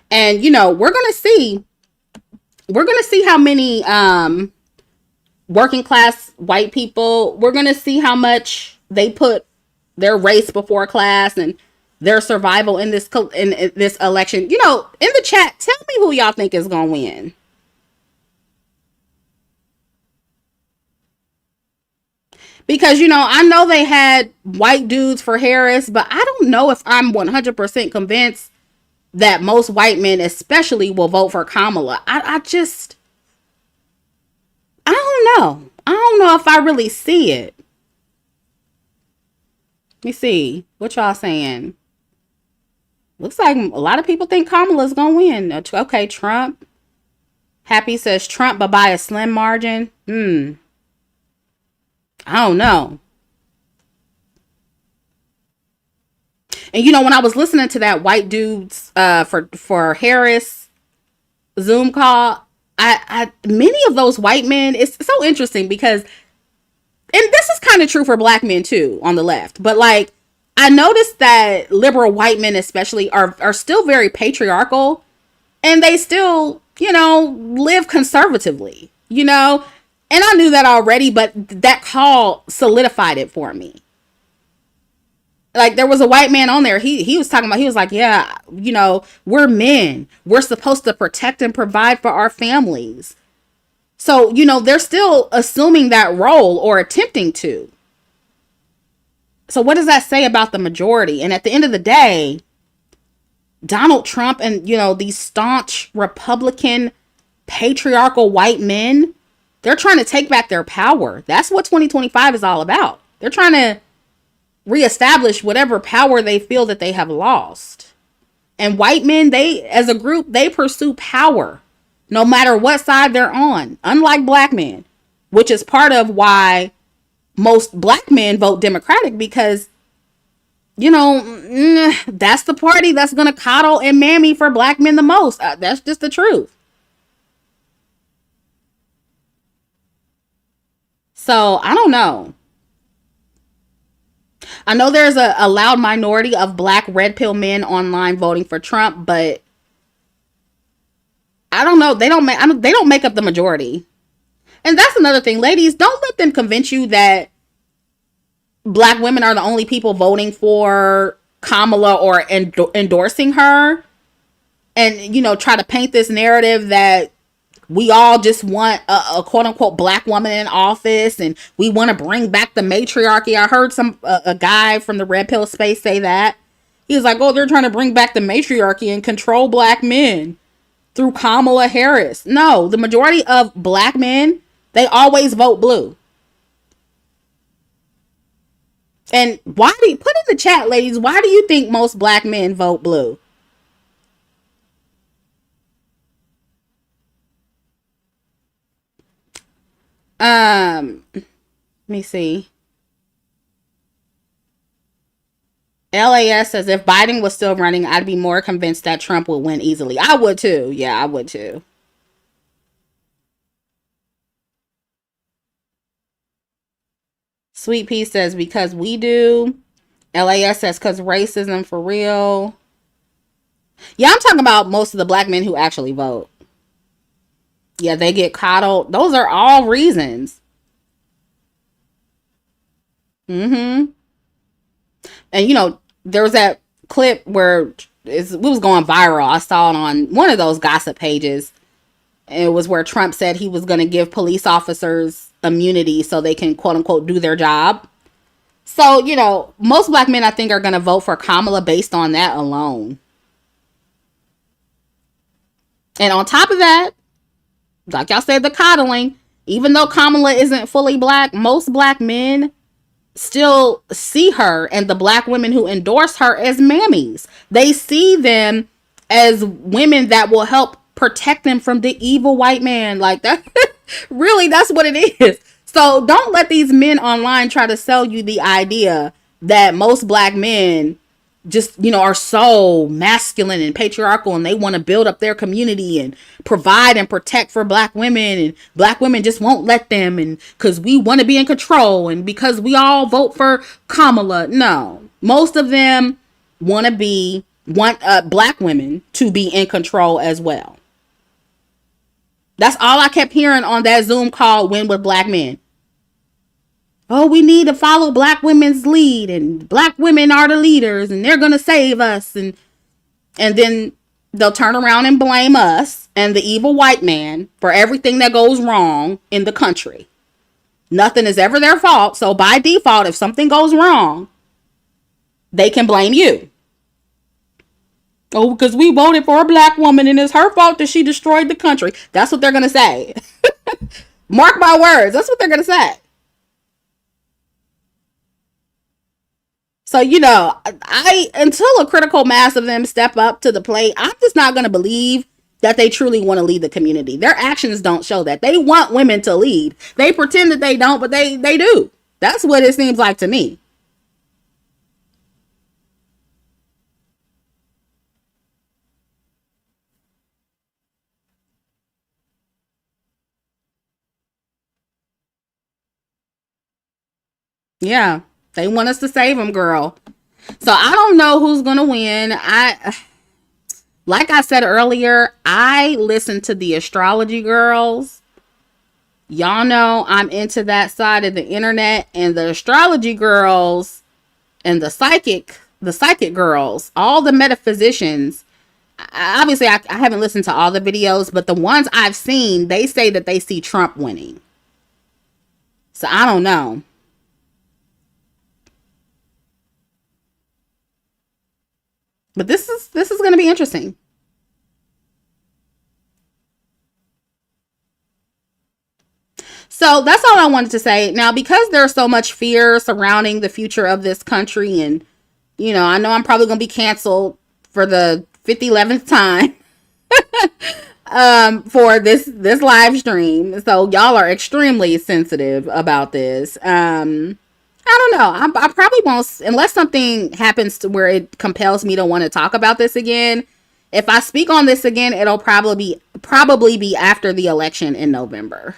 Speaker 1: And, we're going to see how many working class white people, we're going to see how much they put their race before class and their survival in this election. In the chat, tell me who y'all think is going to win. Because, I know they had white dudes for Harris, but I don't know if I'm 100% convinced that most white men especially will vote for Kamala. I don't know. I don't know if I really see it. Let me see. What y'all saying? Looks like a lot of people think Kamala's gonna win. Okay, Trump. Happy says Trump, but by a slim margin. I don't know. And when I was listening to that white dude's for Harris Zoom call, I many of those white men, it's so interesting because, and this is kind of true for black men too on the left, but like I noticed that liberal white men especially are still very patriarchal, and they still live conservatively, and I knew that already, but that call solidified it for me. Like there was a white man on there. He was talking about, he was like, yeah, we're men. We're supposed to protect and provide for our families. So, they're still assuming that role or attempting to. So what does that say about the majority? And at the end of the day, Donald Trump and, these staunch Republican patriarchal white men, they're trying to take back their power. That's what 2025 is all about. They're trying to reestablish whatever power they feel that they have lost. And white men, they, as a group, they pursue power no matter what side they're on, unlike black men, which is part of why most black men vote Democratic, because, that's the party that's going to coddle and mammy for black men the most. That's just the truth. So I don't know. I know there's a loud minority of black red pill men online voting for Trump, but I don't know. They don't make up the majority. And that's another thing, ladies. Don't let them convince you that black women are the only people voting for Kamala or endorsing her, and try to paint this narrative that we all just want a quote unquote black woman in office and we want to bring back the matriarchy. I heard a guy from the red pill space say that. He was like, oh, they're trying to bring back the matriarchy and control black men through Kamala Harris. No, the majority of black men, they always vote blue. And why do you put in the chat, ladies, why do you think most black men vote blue? Let me see. LAS says if Biden was still running, I'd be more convinced that Trump would win easily. I would too. Yeah, I would too. Sweet Pea says because we do. LAS says because racism for real. Yeah, I'm talking about most of the black men who actually vote. Yeah, they get coddled. Those are all reasons. Mm-hmm. And there was that clip where it was going viral. I saw it on one of those gossip pages. It was where Trump said he was going to give police officers immunity so they can quote unquote do their job. So, most black men I think are going to vote for Kamala based on that alone. And on top of that, like y'all said, the coddling, even though Kamala isn't fully black, most black men still see her and the black women who endorse her as mammies. They see them as women that will help protect them from the evil white man. Like that, really, that's what it is. So don't let these men online try to sell you the idea that most black men just are so masculine and patriarchal and they want to build up their community and provide and protect for black women, and black women just won't let them, and because we want to be in control and because we all vote for Kamala. No, most of them want black women to be in control as well. That's all I kept hearing on that Zoom call, Win with Black Men. Oh, we need to follow black women's lead, and black women are the leaders and they're going to save us. And then they'll turn around and blame us and the evil white man for everything that goes wrong in the country. Nothing is ever their fault. So by default, if something goes wrong, they can blame you. Oh, because we voted for a black woman and it's her fault that she destroyed the country. That's what they're going to say. Mark my words. That's what they're going to say. So, until a critical mass of them step up to the plate, I'm just not going to believe that they truly want to lead the community. Their actions don't show that. They want women to lead. They pretend that they don't, but they do. That's what it seems like to me. Yeah, they want us to save them, girl. So I don't know who's going to win. Like I said earlier, I listen to the astrology girls. Y'all know I'm into that side of the internet, and the astrology girls, And the psychic girls, all the metaphysicians, obviously I haven't listened to all the videos, but the ones I've seen, they say that they see Trump winning. So I don't know. But this is going to be interesting. So that's all I wanted to say. Now, because there's so much fear surrounding the future of this country, and I know I'm probably going to be canceled for the 11th time for this live stream. So y'all are extremely sensitive about this. I don't know. I probably won't, unless something happens to where it compels me to want to talk about this again. If I speak on this again, it'll probably be after the election in November.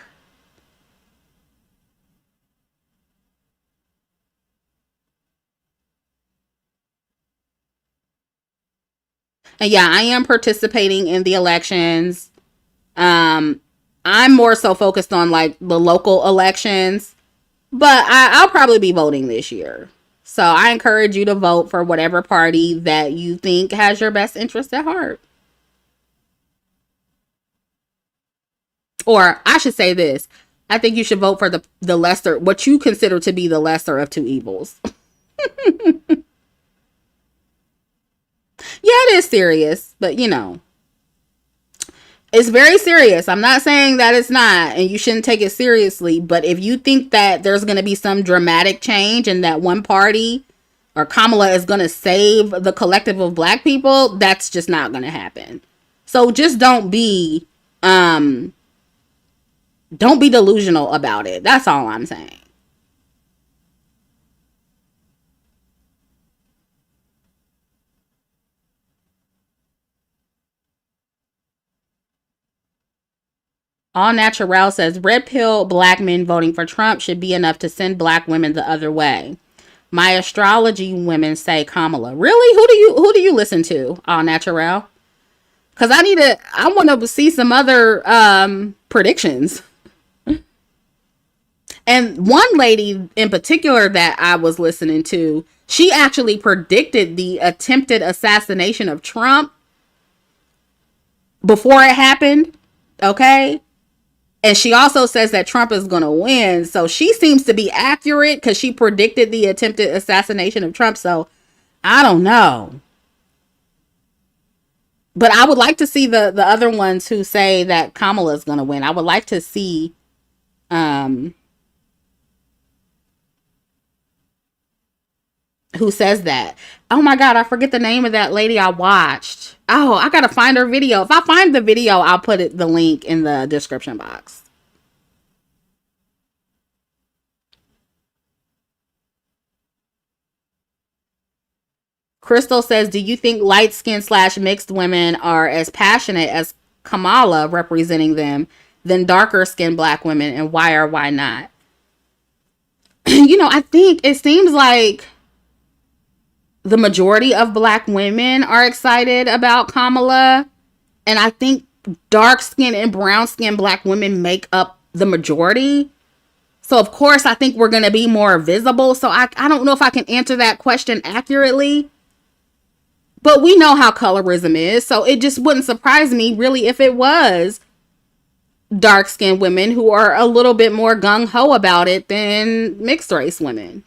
Speaker 1: And yeah, I am participating in the elections. Um, I'm more so focused on like the local elections, but I'll probably be voting this year. So I encourage you to vote for whatever party that you think has your best interest at heart. Or I should say this. I think you should vote for the lesser, what you consider to be the lesser of two evils. Yeah, it is serious, but it's very serious. I'm not saying that it's not, and you shouldn't take it seriously. But if you think that there's going to be some dramatic change and that one party or Kamala is going to save the collective of black people, that's just not going to happen. So just don't be delusional about it. That's all I'm saying. All Natural says red pill black men voting for Trump should be enough to send black women the other way. My astrology women say Kamala. Really? Who do you listen to? All Natural? Cause I want to see some other predictions. And one lady in particular that I was listening to, she actually predicted the attempted assassination of Trump before it happened. Okay. And she also says that Trump is going to win. So she seems to be accurate because she predicted the attempted assassination of Trump. So I don't know. But I would like to see the other ones who say that Kamala is going to win. I would like to see um, who says that. Oh my God, I forget the name of that lady I watched. Oh, I got to find her video. If I find the video, I'll put the link in the description box. Crystal says, do you think light skinned slash mixed women are as passionate as Kamala representing them than darker skinned black women, and why or why not? I think it seems like the majority of black women are excited about Kamala. And I think dark skinned and brown skinned black women make up the majority. So, of course, I think we're going to be more visible. So, I don't know if I can answer that question accurately. But we know how colorism is. So, it just wouldn't surprise me, really, if it was dark skinned women who are a little bit more gung ho about it than mixed race women.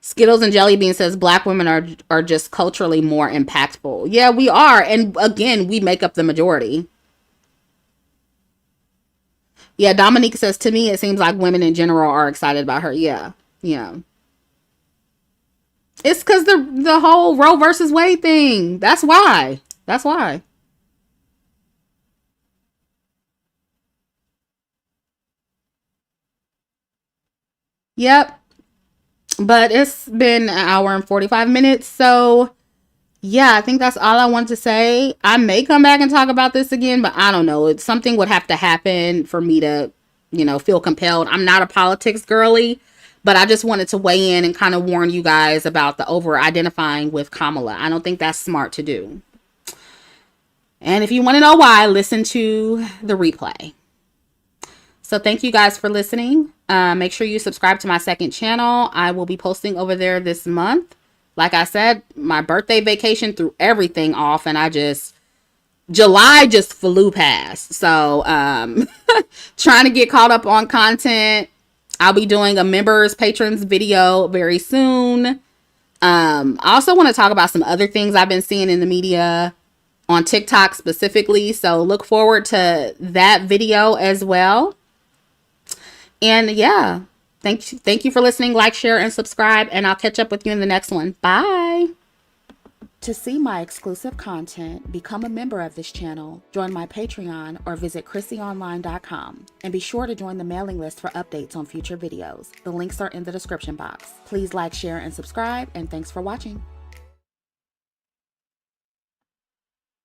Speaker 1: Skittles and Jelly Bean says black women are just culturally more impactful. Yeah, we are. And again, we make up the majority. Yeah, Dominique says to me it seems like women in general are excited about her. Yeah. Yeah. It's cuz the whole Roe versus Wade thing. That's why. That's why. Yep. But it's been an hour and 45 minutes, so yeah, I think that's all I want to say. I may come back and talk about this again, but I don't know. It's something would have to happen for me to, feel compelled. I'm not a politics girly, But I just wanted to weigh in and kind of warn you guys about the over identifying with Kamala. I don't think that's smart to do. And if you want to know why, listen to the replay. So thank you guys for listening. Make sure you subscribe to my second channel. I will be posting over there this month. Like I said, my birthday vacation threw everything off, and July just flew past. So trying to get caught up on content. I'll be doing a members patrons video very soon. I also want to talk about some other things I've been seeing in the media on TikTok specifically. So look forward to that video as well. And yeah, thank you for listening. Like, share, and subscribe. And I'll catch up with you in the next one. Bye. To see my exclusive content, become a member of this channel, join my Patreon, or visit chrissyonline.com. And be sure to join the mailing list for updates on future videos. The links are in the description box. Please like, share, and subscribe, and thanks for watching.